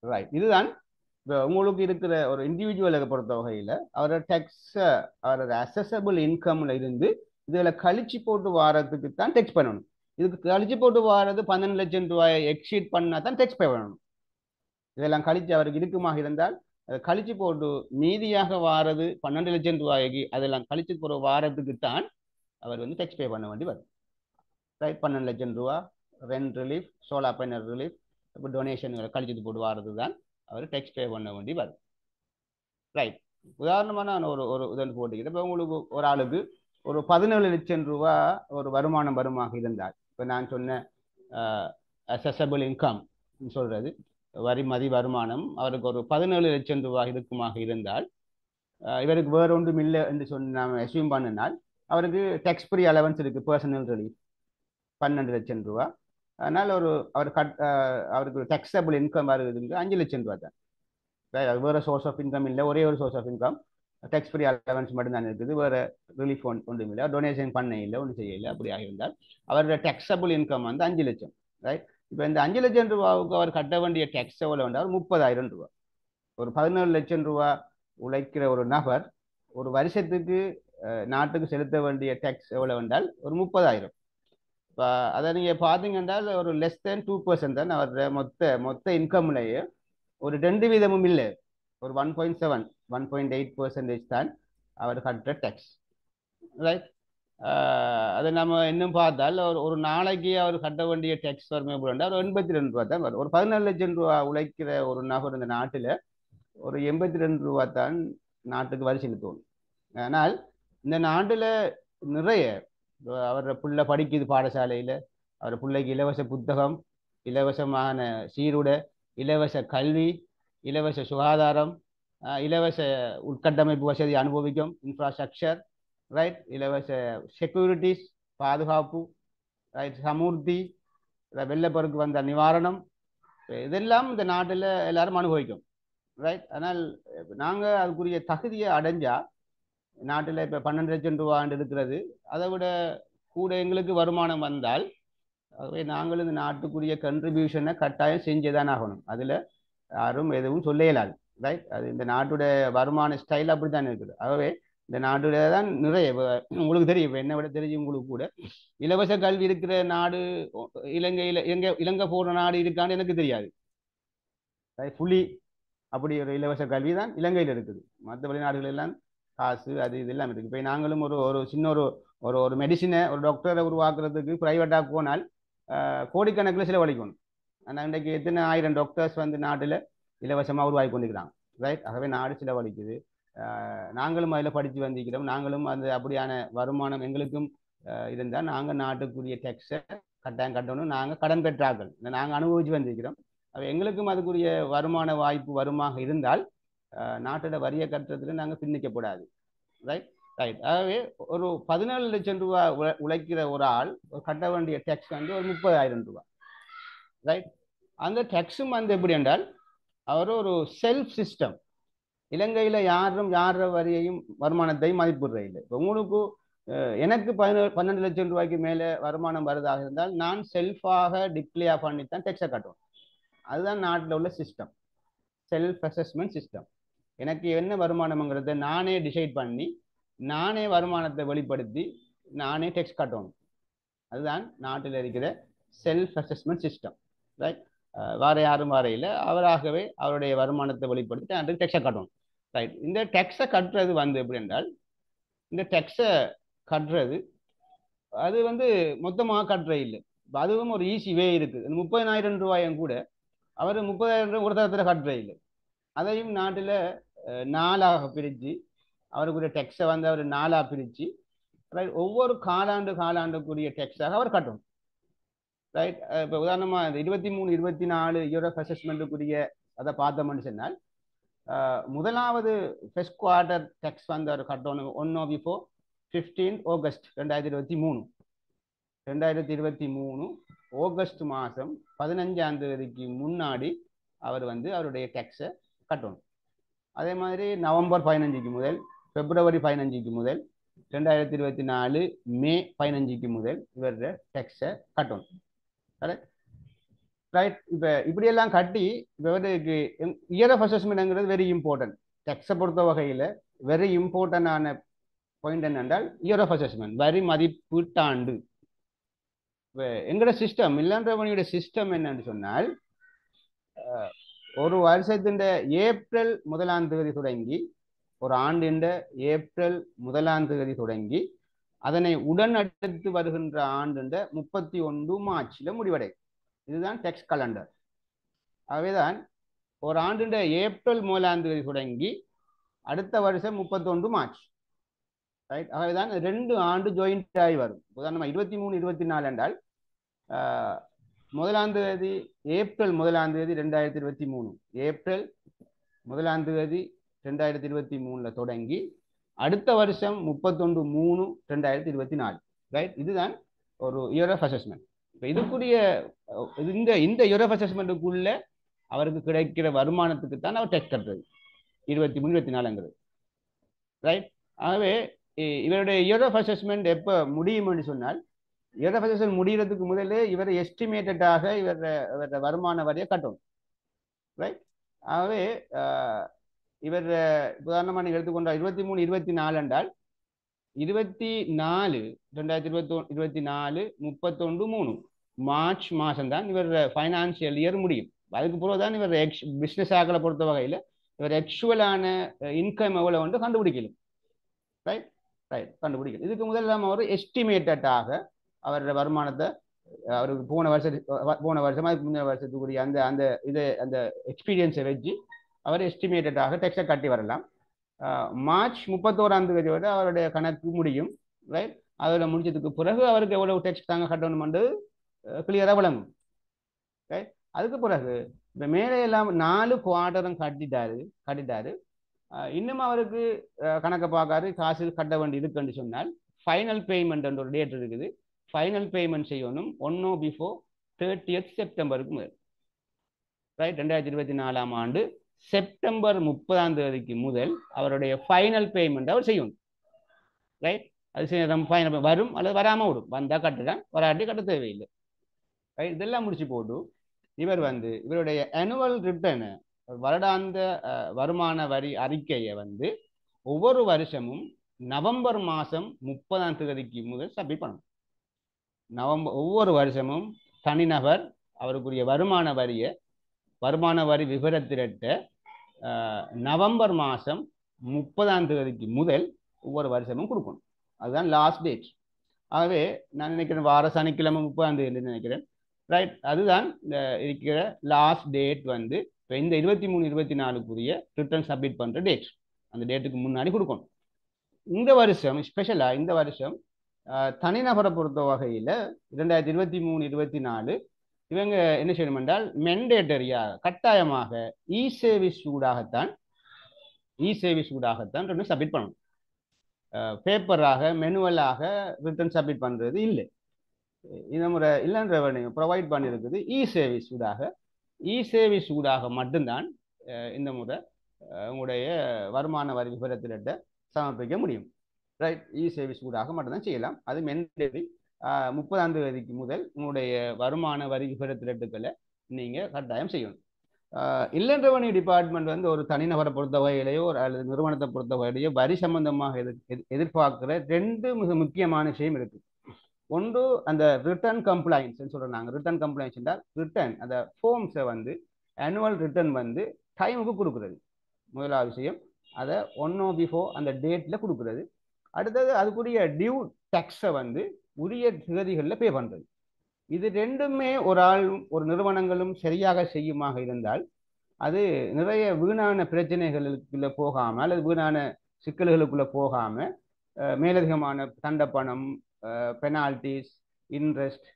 ரைட், இதுதான் உங்களுக்கு இருக்கிற ஒரு இண்டிவிஜுவலை பொறுத்த வகையில் அவரோட டேக்ஸை அவரோட அசசபிள் இன்கம்ல இருந்து இதில் கழிச்சு போட்டு வாரத்துக்கு தான் டேக்ஸ் பண்ணணும். இதுக்கு கழிச்சு போட்டு வாரது 12 லட்சம் ரூபாயை எக்ஸீட் பண்ணால் தான் டேக்ஸ் பே பண்ணணும். இதெல்லாம் கழிச்சு அவருக்கு இருக்குமாக இருந்தால் அதை கழிச்சு போட்டு மீதியாக வாரது 12 லட்சம் ரூபாய்க்கு அதெல்லாம் கழிச்சு போகிற வாரத்துக்கு தான் அவர் வந்து டேக்ஸ் பே பண்ண வேண்டி வரும். ரைட், 12 லட்சம் ரூபா rent relief, solar panel relief, இப்போ டொனேஷன்களை கழிச்சு போட்டு வாரது தான் அவர் டேக்ஸ் பே பண்ண வேண்டி வரும். ரைட், உதாரணமாக நான் ஒரு இதன் போட்டுக்கிறேன். இப்போ உங்களுக்கு ஒரு ஆளுக்கு ஒரு 17 லட்சம் ரூபா ஒரு வருமானம் வருமாக இருந்தால், இப்போ நான் சொன்ன அசசபிள் இன்கம் சொல்றது மதி வருமானம் அவருக்கு ஒரு 17 லட்சம் ரூபாய் இருக்குமாக இருந்தால், இவருக்கு வேற ஒன்றும் இல்லை என்று சொல்லி நாம் அசியூம் பண்ணினால் அவருக்கு டேக்ஸ் ஃப்ரீ அலவன்ஸ் இருக்கு, பர்சனல் ரிலீஃப் 12 லட்சம் ரூபா. அதனால் அவருக்கு டேக்ஸபிள் இன்கம் வருதுங்க 5 லட்சம் ரூபா தான். வேற சோர்ஸ் ஆஃப் இன்கம் இல்லை, ஒரே ஒரு source of income tax free allowance மட்டும்தான் இருக்குது, வேற ரிலீஃப் ஒன்றும் இல்லை, டொனேஷன் பண்ண இல்லை, ஒன்றும் செய்யலை. அப்படியாக இருந்தால் அவருடைய டேக்ஸபிள் இன்கம் வந்து 5 லட்சம். ரைட், இப்போ இந்த 5 லட்சம் ரூபாவுக்கு அவர் கட்ட வேண்டிய டேக்ஸ் எவ்வளோ வேண்டாம், 30,000 ரூபா. ஒரு 17 லட்சம் ரூபா உழைக்கிற ஒரு நபர் ஒரு வருஷத்துக்கு நாட்டுக்கு செலுத்த வேண்டிய டேக்ஸ் எவ்வளோ வேண்டால் ஒரு 30,000. இப்போ அதை நீங்கள் பார்த்தீங்கன்னா ஒரு லெஸ் தேன் 2% தான் அவர் மொத்த இன்கம்லேயே, ஒரு 2% இல்லை, ஒரு 1.7 1.8% தான் அவர் கட்டுற டேக்ஸ். ரைட், அதை நம்ம இன்னும் பார்த்தால் ஒரு நாளைக்கு அவர் கட்ட வேண்டிய டேக்ஸ் வருமே போல ஒரு 82 ரூபா தான் வரும். ஒரு 14 லட்சம் ரூபா உழைக்கிற ஒரு நபர் இந்த நாட்டில் ஒரு 82 ரூபா தான் நாட்டுக்கு வரி செலுத்தணும். ஆனால் இந்த நாட்டில் நிறைய அவரோட பிள்ளை படிக்குது பாடசாலையில், அவர் பிள்ளைக்கு இலவச புத்தகம், இலவசமான சீருடை, இலவச கல்வி, இலவச சுகாதாரம், இலவச உட்கட்டமைப்பு வசதி அனுபவிக்கும், இன்ஃப்ராஸ்ட்ரக்சர், ரைட், இலவச செக்யூரிட்டிஸ், பாதுகாப்பு, ரைட், சமூர்த்தி, வெள்ளப்பெருக்கு வந்த நிவாரணம், இதெல்லாம் இந்த நாட்டில் எல்லாரும் அனுபவிக்கும். ரைட். ஆனால் நாங்கள் அதுக்குரிய தகுதியை அடைஞ்சா நாட்டில் இப்போ 12 லட்சம் ரூபாண்டு இருக்கிறது, அதை விட கூட எங்களுக்கு வருமானம் வந்தால், ஆகவே நாங்கள் இந்த நாட்டுக்குரிய கண்ட்ரிபியூஷனை கட்டாயம் செஞ்சுதான் ஆகணும். அதில் யாரும் எதுவும் சொல்ல இயலாது. ரைட். அது இந்த நாட்டுடைய வருமான ஸ்டைல் அப்படி தான் இருக்குது. ஆகவே இந்த நாட்டுடைய தான் நிறைய உங்களுக்கு தெரியும், இப்போ என்னை விட தெரியும் உங்களுக்கு கூட, இலவச கல்வி இருக்கிற நாடு இலங்கை போன்ற நாடு இருக்கான்னு எனக்கு தெரியாது. ஃபுல்லி அப்படி ஒரு இலவச கல்வி தான் இலங்கையில் இருக்குது. மற்ற வெளிநாடுகள் எல்லாம் காசு அது இதெல்லாம் இருக்குது. இப்போ நாங்களும் ஒரு சின்ன ஒரு மெடிசினை ஒரு டாக்டரை உருவாக்குறதுக்கு ப்ரைவேட்டாக போனால் கோடிக்கணக்கில் செலவழிக்கணும். ஆனால் இன்றைக்கு எத்தனை ஆயிரம் டாக்டர்ஸ் வந்து நாட்டில் இலவசமாக உருவாக்கி கொண்டிருக்கிறாங்க. ரைட். ஆகவே நாடு செலவழிக்குது. நாங்களும் அதில் படித்து வந்திருக்கிறோம். நாங்களும் அந்த அப்படியான வருமானம் எங்களுக்கும் இருந்தால் நாங்கள் நாட்டுக்குரிய டேக்ஸை கட்டாயம் கட்டணும். நாங்கள் கடன் பெற்றார்கள், நாங்கள் அனுபவித்து வந்திருக்கிறோம். எங்களுக்கும் அதுக்குரிய வருமான வாய்ப்பு வருமாக இருந்தால் நாட்டோட வரியை கட்டுறதுக்கு நாங்கள் பின்னிக்கப்படாது. Right right. ஆகவே ஒரு 17 லட்சம் ரூபா உழைக்கிற ஒரு ஆள் கட்ட வேண்டிய டேக்ஸ் வந்து ஒரு 30,000 ரூபா. ரைட். அந்த டேக்ஸும் வந்து எப்படி என்றால் அவர் ஒரு செல்ஃப் சிஸ்டம். இலங்கையில் யாரும் யார வரியையும் வருமானத்தையும் மதிப்பிடுற இல்லை. இப்போ உங்களுக்கு எனக்கு 12 லட்சம் ரூபாய்க்கு மேலே வருமானம் வருதாக இருந்தால் நான் செல்ஃபாக டிக்ளேர் பண்ணித்தான் டேக்ஸை கட்டுவேன். அதுதான் நாட்டில் உள்ள சிஸ்டம், செல்ஃப் அசஸ்மெண்ட் சிஸ்டம். எனக்கு என்ன வருமானம்ங்கிறத நானே டிசைட் பண்ணி நானே வருமானத்தை வெளிப்படுத்தி நானே டேக்ஸ் கட்டணும். அதுதான் நாட்டில் இருக்கிற செல்ஃப் அசஸ்மெண்ட் சிஸ்டம். ரைட். வேற யாரும் வரையில் அவராகவே அவருடைய வருமானத்தை வெளிப்படுத்தி அந்த டேக்ஸை கட்டணும். ரைட். இந்த டேக்ஸை கட்டுறது வந்து எப்படி என்றால், இந்த டேக்ஸை கட்டுறது அது வந்து மொத்தமாக கட்டுறது இல்லை. அதுவும் ஒரு ஈஸி வே இருக்குது. 30,000 ரூபாயும் கூட அவர் 30,000 ரூபாய் ஒரு தரத்தில் கட்டுறது இல்லை. அதையும் நாட்டில் 4ஆக பிரித்து அவருக்குரிய டேக்ஸை வந்து அவர் 4ஆக பிரித்து ரைட் ஒவ்வொரு காலாண்டுக்குரிய டேக்ஸாக அவர் கட்டணும். ரைட். இப்போ உதாரணமாக இந்த 23-24 இயர் ஆஃப் அசஸ்மெண்ட்டுக்குரிய அதை பார்த்தோம்னு சொன்னால் முதலாவது ஃபர்ஸ்ட் குவார்ட்டர் டேக்ஸ் வந்து அவர் கட்டணும் 15 ஆகஸ்ட் 2023. 2023 ஆகஸ்ட் மாதம் 15ஆம் தேதிக்கு முன்னாடி அவர் வந்து அவருடைய டேக்ஸை கட்டணும். அதே மாதிரி நவம்பர் 15க்கு முதல், பிப்ரவரி 15க்கு முதல், 2024 மே 15க்கு முதல் இவருடைய டேக்ஸை கட்டணும். கரெக்ட். ரைட். இப்போ இப்படியெல்லாம் கட்டி இவருக்கு இயர் ஆஃப் அசஸ்மெண்ட்ங்கிறது வெரி இம்பார்ட்டன்ட். டேக்ஸை பொறுத்த வகையில் வெரி இம்பார்ட்டன்டான பாயிண்ட் என்னென்றால் இயர் ஆஃப் அசஸ்மெண்ட், வரி மதிப்பீட்டாண்டு. எங்களோட சிஸ்டம் இல்லைன்ற ரெவன்யூடைய சிஸ்டம் என்னன்னு சொன்னால், ஒரு வருஷத்தின் ஏப்ரல் 1ஆம் தேதி தொடங்கி, ஒரு ஆண்டின் ஏப்ரல் 1ஆம் தேதி தொடங்கி அதனை உடனடுத்து வருகின்ற ஆண்டு 31 மார்ச்சில் முடிவடை. இதுதான் டேக்ஸ் கலண்டர். ஆகவேதான் ஒரு ஆண்டு ஏப்ரல் 1ஆம் தேதி தொடங்கி அடுத்த வருஷம் 31 மார்ச். ரைட். ஆகவேதான் 2 ஆண்டு ஜாயிண்ட் ஆகி வரும். உதாரணமாக 23-24 என்றால் 1ஆம் தேதி ஏப்ரல் 1ஆம் தேதி 2023, ஏப்ரல் 1ஆம் தேதி 2023 தொடங்கி அடுத்த வருஷம் 31/3/2024. ரைட். இதுதான் ஒரு இயர் ஆஃப் அசஸ்மெண்ட். இப்போ இதுக்குரிய இந்த இயர் ஆஃப் அசஸ்மெண்ட்டுக்குள்ள அவருக்கு கிடைக்கிற வருமானத்துக்கு தான் அவர் டேக்ஸ் கட்டுறது 23-24. ரைட். ஆகவே இவருடைய இயர் ஆஃப் அசஸ்மெண்ட் எப்போ முடியும்னு சொன்னால், இயர் ஆஃப் அசஸ்மெண்ட் முடிகிறதுக்கு முதலே இவர் எஸ்டிமேட்டடாக இவர வருமான வரியை கட்டணும். ரைட். ஆகவே இவர் உதாரணமாக நீங்கள் எடுத்துக்கொண்டால் 23-24 என்றால் 2024 31/3 மார்ச் மாதம் தான் இவர் ஃபைனான்சியல் இயர் முடியும். அதுக்கு பிறகு தான் இவர் பிஸ்னஸ் ஆக்களை பொறுத்த வகையில் இவர் ஆக்சுவலான இன்கம் எவ்வளோ வந்து கண்டுபிடிக்கலும். Right right கண்டுபிடிக்கலும். இதுக்கு முதல்ல அவர் எஸ்டிமேட்டடாக அவரோட வருமானத்தை அவருக்கு போன வருஷமா முந்தின வருஷத்துக்குரிய அந்த எக்ஸ்பீரியன்ஸை வச்சு அவர் எஸ்டிமேட்டடாக டேக்ஸை கட்டி வரலாம். மார்ச் 31ஆம் தேதி வரை அவருடைய கணக்கு முடியும். ரைட். அதில் முடிச்சதுக்கு பிறகு அவருக்கு எவ்வளவு டேக்ஸ் தாங்க கட்டணும்னு கிளியராக விளங்கும். ரைட். அதுக்கு பிறகு இந்த மேலே எல்லாம் 4 குவார்ட்டரும் கட்டிட்டாரு. இன்னும் அவருக்கு கணக்கை பார்க்காரு, காசு கட்ட வேண்டி இருக்குன்னு சொன்னால் ஃபைனல் பேமெண்ட் ஒரு டேட் இருக்குது. ஃபைனல் பேமெண்ட் செய்யணும் ஒன்னோ பிஃபோர் 30th செப்டம்பருக்கு முதல். ரைட், 2024 ஆண்டு செப்டம்பர் 30 முதல் அவருடைய ஃபைனல் பேமெண்ட் அவர் செய்யணும். ரைட், அது ஃபைனல் வரும் அல்லது வராமல் விடும். வந்தால் கட்டுதான், வராட்டி கட்ட தேவையில்லை. ரைட், இதெல்லாம் முடிச்சு போட்டு இவர் இவருடைய ஆனுவல் ரிட்டர்னு வருடாந்த வருமான வரி அறிக்கையை ஒவ்வொரு வருஷமும் நவம்பர் மாதம் 30 முதல் சப்மிட் பண்ணணும். ஒவ்வொரு வருஷமும் தனிநபர் அவருக்குரிய வருமான வரி விவரத்திரட்ட நவம்பர் மாதம் 30 முதல் ஒவ்வொரு வருஷமும் கொடுக்கணும். அதுதான் லாஸ்ட் டேட். ஆகவே நான் நினைக்கிறேன் வார சனிக்கிழமை 30 நினைக்கிறேன். ரைட், அதுதான் இருக்கிற லாஸ்ட் டேட். இப்போ இந்த 23-24 ரிட்டர்ன் சப்மிட் பண்ணுற டேட். அந்த டேட்டுக்கு முன்னாடி கொடுக்கணும். இந்த வருஷம் ஸ்பெஷலாக இந்த வருஷம் தனிநபரை பொறுத்த வகையில் 2023-24 இவங்க என்ன செய்யணும் என்றால் மெண்டேட்டரியாக கட்டாயமாக இ சேவிஸ் ஊடாகத்தான் ரிட்டர்ன் சப்மிட் பண்ணணும். பேப்பராக மெனுவலாக ரிட்டர்ன் சப்மிட் பண்ணுறது இல்லை. இந்த முறை இல்லைன்ற ப்ரொவைட் பண்ணியிருக்குது இ சேவிஸ் ஊடாக மட்டும்தான் இந்த முறை உங்களுடைய வருமான வரி விவரத்திட்ட சமர்ப்பிக்க முடியும். ரைட், இ சேவிஸ் ஊடாக மட்டும்தான் செய்யலாம். அது மெண்டேட்டரி. 30 முதல் உங்களுடைய வருமான வரி விவரத்திரட்டுக்களை நீங்கள் கட்டாயம் செய்யணும். இல்லைன்ற ரெவன்யூ டிபார்ட்மெண்ட் ஒரு தனிநபரை பொறுத்த வகையிலேயோ அல்லது நிறுவனத்தை பொறுத்த வகையிலேயோ வரி சம்பந்தமாக எதிர்பார்க்கிற 2 மிக முக்கியமான விஷயம் இருக்கு. ஒன்று அந்த ரிட்டர்ன் கம்ப்ளைன்ஸ் சொல்றாங்க. ரிட்டர்ன் கம்ப்ளைன்ஸ் என்றால் ரிட்டர்ன் அந்த ஃபார்ம்ஸை ஆனுவல் ரிட்டர்ன் டைமுக்கு கொடுக்குறது முதலாவது விஷயம். அதை ஒன்னோ பிஃபோர் அந்த டேட்ல கொடுக்குறது. அடுத்தது அதுக்குரிய டியூ டேக்ஸை உரிய தேதிகளில் பே பண்றது. இது ரெண்டுமே ஒரு நிறுவனங்களும் சரியாக செய்யுமாக இருந்தால் அது நிறைய வீணான பிரச்சனைகளுக்குள்ள போகாம அல்லது வீணான சிக்கல்களுக்குள்ள போகாம மேலதிகமான தண்டப்பணம், பெனால்டிஸ், இன்ட்ரெஸ்ட்,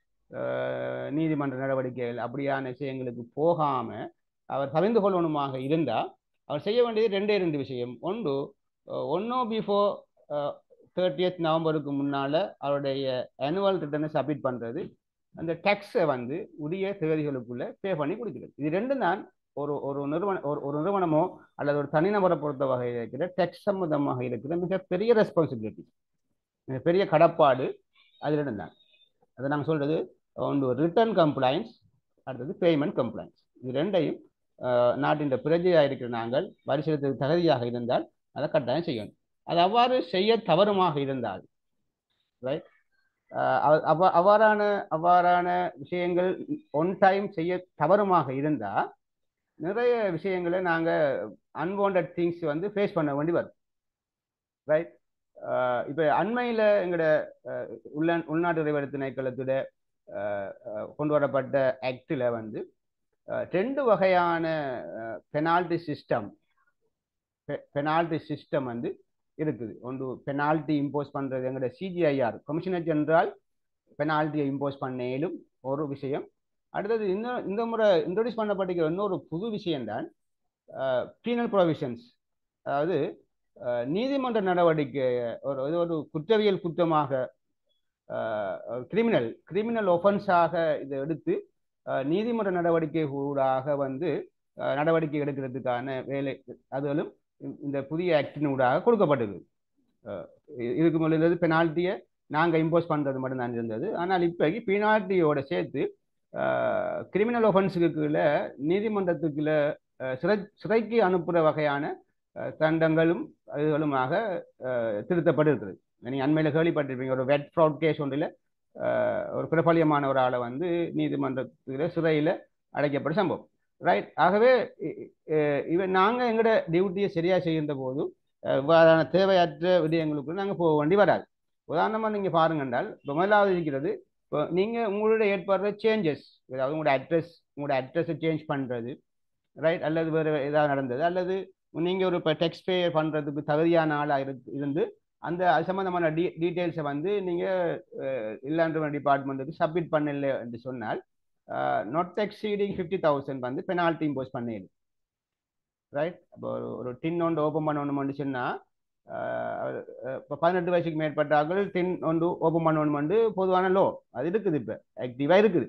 நீதிமன்ற நடவடிக்கைகள் அப்படியான விஷயங்களுக்கு போகாம அவர் தவிர்த்து கொள்ளணுமாக இருந்தால் அவர் செய்ய வேண்டியது 2 விஷயம். ஒன்னோ பிஃபோர் 30th நவம்பருக்கு முன்னால அவருடைய ஆனுவல் ரிட்டர்னை சப்மிட் பண்றது, அந்த டேக்ஸை உரிய தேதிகளுக்குள்ள பே பண்ணி கொடுக்கிறது. இது 2 தான் ஒரு நிறுவனமோ அல்லது ஒரு தனிநபரை பொறுத்த வகையில் இருக்கிற டேக்ஸ் சம்பந்தமாக இருக்கிற மிகப்பெரிய ரெஸ்பான்சிபிலிட்டி, பெரிய கடப்பாடு. அது 2 தான். அதை நாங்கள் சொல்றது ஒன்று ரிட்டர்ன் கம்ப்ளைன்ஸ், அடுத்தது பேமெண்ட் கம்ப்ளைன்ஸ். இது 2ஐயும் நாட்டின் பிரஜையாக இருக்கிற நாங்கள் வரி செலுத்துவதற்கு தகுதியாக இருந்தால் அதை கட்டாயம் செய்யணும். அது அவ்வாறு செய்ய தவறுமாக இருந்தால் ரைட், அவ்வாறான விஷயங்கள் ஒன் டைம் செய்ய தவறுமாக இருந்தால் நிறைய விஷயங்களை நாங்கள் அன்வான்ட் திங்ஸ் ஃபேஸ் பண்ண வேண்டி வரும். ரைட், இப்போ அண்மையில் எங்களோட உள்நாட்டு இறைவரி திணைக்களத்தோட கொண்டு வரப்பட்ட ஆக்டில் 2 வகையான பெனால்டி சிஸ்டம் இருக்குது. ஒன்று பெனால்டி இம்போஸ் பண்ணுறது எங்களோட சிஜிஐஆர் கமிஷனர் ஜெனரல் பெனால்ட்டியை இம்போஸ் பண்ணேலும் ஒரு விஷயம். அடுத்தது இந்த முறை இன்ட்ரோடியூஸ் பண்ணப்பட்டிருக்கிற இன்னொரு புது விஷயம்தான் பீனல் ப்ரொவிஷன்ஸ். அதாவது நீதிமன்ற நடவடிக்கை ஒரு குற்றவியல் குற்றமாக கிரிமினல் ஒஃபென்ஸாக இதை எடுத்து நீதிமன்ற நடவடிக்கை ஊடாக நடவடிக்கை எடுக்கிறதுக்கான வேலை அதுகளும் இந்த புதிய ஆக்டினூடாக கொடுக்கப்பட்டது. இதுக்கு முதல்ல பெனால்ட்டியை நாங்கள் இம்போஸ் பண்ணுறது மட்டும்தான் இருந்தது. ஆனால் இப்போ பெனால்ட்டியோட சேர்த்து கிரிமினல் ஒஃபென்ஸுக்குள்ள நீதிமன்றத்துக்குள்ள சிறைக்கு அனுப்புகிற வகையான தண்டங்களும் அதுகளுமாக திருத்தப்பட்டிருக்கிறது. நீங்கள் அண்மையில் கேள்விப்பட்டிருப்பீங்க, ஒரு வெட் ஃப்ராட் கேஸ் ஒன்றில் ஒரு பிரபலியமான ஒரு ஆளை நீதிமன்றத்தில் சிறையில் அடைக்கப்பட்ட சம்பவம். ரைட், ஆகவே நாங்கள் எங்களோட டியூட்டியை சரியாக செய்கின்ற போது இவ்வாறான தேவையற்ற விடயங்களுக்கு நாங்கள் போக வேண்டி வராது. உதாரணமாக நீங்கள் பாருங்க என்றால் இப்போ முதலாவது இருக்கிறது, இப்போ நீங்கள் உங்களுடைய ஏற்படுற சேஞ்சஸ், அதாவது உங்களோட அட்ரஸை சேஞ்ச் பண்ணுறது ரைட், அல்லது வேறு ஏதாவது நடந்தது, அல்லது நீங்கள் ஒரு இப்போ டெக்ஸ்ட் பே பண்ணுறதுக்கு தகுதியான ஆளாக இருந்து அந்த அது சம்பந்தமான டீட்டெயில்ஸை நீங்கள் இல்லைன்ற டிபார்ட்மெண்ட்டுக்கு சப்மிட் பண்ணல என்று சொன்னால் நாட் எக்ஸீடிங் 50,000 பெனால்ட்டி இம்போஸ் பண்ணிடு. ரைட், அப்போ ஒரு டின் ஒன்று ஓப்பன் பண்ணணும்னு சொன்னால் இப்போ 18 வயசுக்கு மேற்பட்டார்கள் டின் ஒன்று ஓப்பன் பண்ணணும் பொதுவான லோ அது இருக்குது. இப்போ ஆக்டிவாக இருக்குது.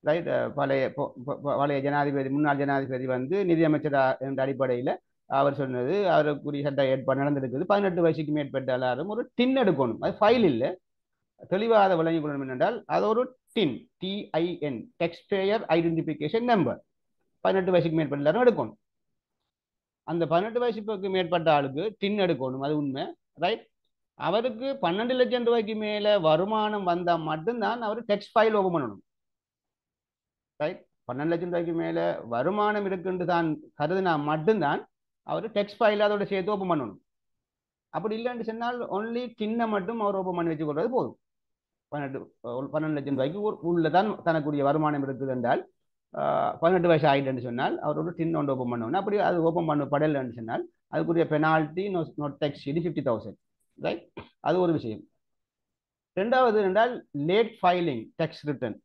ரைட். பழைய ஜனாதிபதி முன்னாள் ஜனாதிபதி வந்து நிதியமைச்சர் என்ற அடிப்படையில் அவர் சொன்னது அவருக்குரிய சட்ட ஏற்பாடு நடந்திருக்குது. 18 வயசுக்கு மேற்பட்ட எல்லாரும் ஒரு டின் எடுக்கணும். அது ஃபைல் இல்லை. தெளிவாக விளங்கிக் கொள்ளணும் என்னென்றால் அது ஒரு டின், TIN, டெக்ஸ் பேயர் ஐடென்டிஃபிகேஷன் நம்பர். 18 வயசுக்கு மேற்பட்ட எல்லாரும் எடுக்கணும். அந்த 18 வயசுக்கு மேற்பட்ட ஆளுக்கு டின் எடுக்கணும், அது உண்மை. ரைட். அவருக்கு 12 லட்சம் ரூபாய்க்கு மேல வருமானம் வந்தா மட்டும்தான் அவர் டெக்ஸ் ஃபைல் ஓபன் பண்ணணும். ரைட். 12 லட்சம் ரூபாய்க்கு மேல வருமானம் இருக்குன்னு தான் கருதுனா மட்டும்தான் அவர் டெக்ஸ் ஃபைல் அதோட சேர்த்து ஓபன் பண்ணணும். அப்படி இல்லைன்னு சொன்னால் ஒன்லி டின்னை மட்டும் அவர் ஓபன் பண்ணி வச்சு கொள்வது போதும். 12 லட்சம் ரூபாய்க்கு உள்ளதான் தனக்குரிய வருமானம் இருக்குது என்றால் 18 வயசு ஆயிடுன்னு சொன்னால் அவர் ஒரு டின் ஒன்று ஓப்பன் பண்ணணும். அப்படி அது ஓப்பன் பண்ண படலைன்னு சொன்னால் அதுக்குரிய பெனால்ட்டி நோட் டெக்ஸ் 50,000. ரைட். அது ஒரு விஷயம். ரெண்டாவது என்றால் லேட் ஃபைலிங் டெக்ஸ் ரிட்டர்ன்.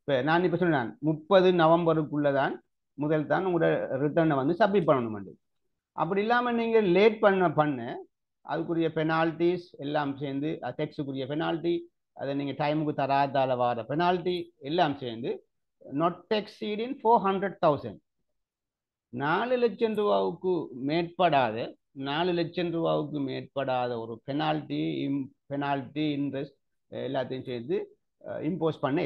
இப்போ நான் இப்போ சொன்னேன் 30 நவம்பருக்குள்ளதான் முதல் தான் உங்களோட ரிட்டர்னை வந்து சப்மிட் பண்ணணும். அப்படி இல்லாமல் நீங்கள் லேட் பண்ண அதுக்குரிய பெனால்ட்டிஸ் எல்லாம் சேர்ந்து டெக்ஸுக்குரிய பெனால்ட்டி, அதை நீங்கள் டைமுக்கு தராதால வர பெனால்ட்டி எல்லாம் சேர்ந்து not exceeding 400,000. 4 லட்சம் ரூபாவுக்கு மேற்படாத 4 லட்சம் ரூபாவுக்கு மேற்படாத ஒரு பெனால்ட்டி இன்ட்ரெஸ்ட் எல்லாத்தையும் சேர்த்து இம்போஸ் பண்ண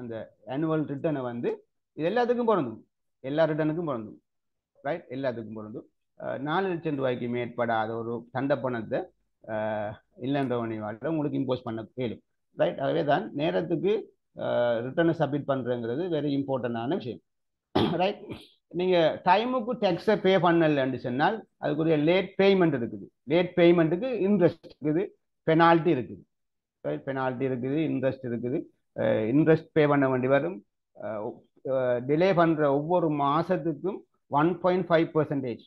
அந்த ஆனுவல் ரிட்டர்னை வந்து இது எல்லாத்துக்கும் பொருந்தும். எல்லா ரிட்டர்னுக்கும் பொருந்தும். ரைட். எல்லாத்துக்கும் பொருந்தும். 4 லட்சம் ரூபாய்க்கு மேற்படாத ஒரு தண்ட பணத்தை இல்லைன்றவனை வாழ்க்கை உங்களுக்கு இம்போஸ் பண்ண கேளும். ரைட். ஆகவே தான் நேரத்துக்கு ரிட்டர்னை சப்மிட் பண்ணுறங்கிறது வெரி இம்பார்ட்டண்டான விஷயம். ரைட். நீங்கள் டைமுக்கு டேக்ஸை பே பண்ணலன்னு சொன்னால் அதுக்குரிய லேட் பேமெண்ட் இருக்குது. லேட் பேமெண்ட்டுக்கு இன்ட்ரெஸ்ட் இருக்குது, பெனால்ட்டி இருக்குது. ரைட். பெனால்ட்டி இருக்குது, இன்ட்ரெஸ்ட் இருக்குது. இன்ட்ரெஸ்ட் பே பண்ண வேண்டி வரும். டிலே பண்ணுற ஒவ்வொரு மாதத்துக்கும் 1.5%.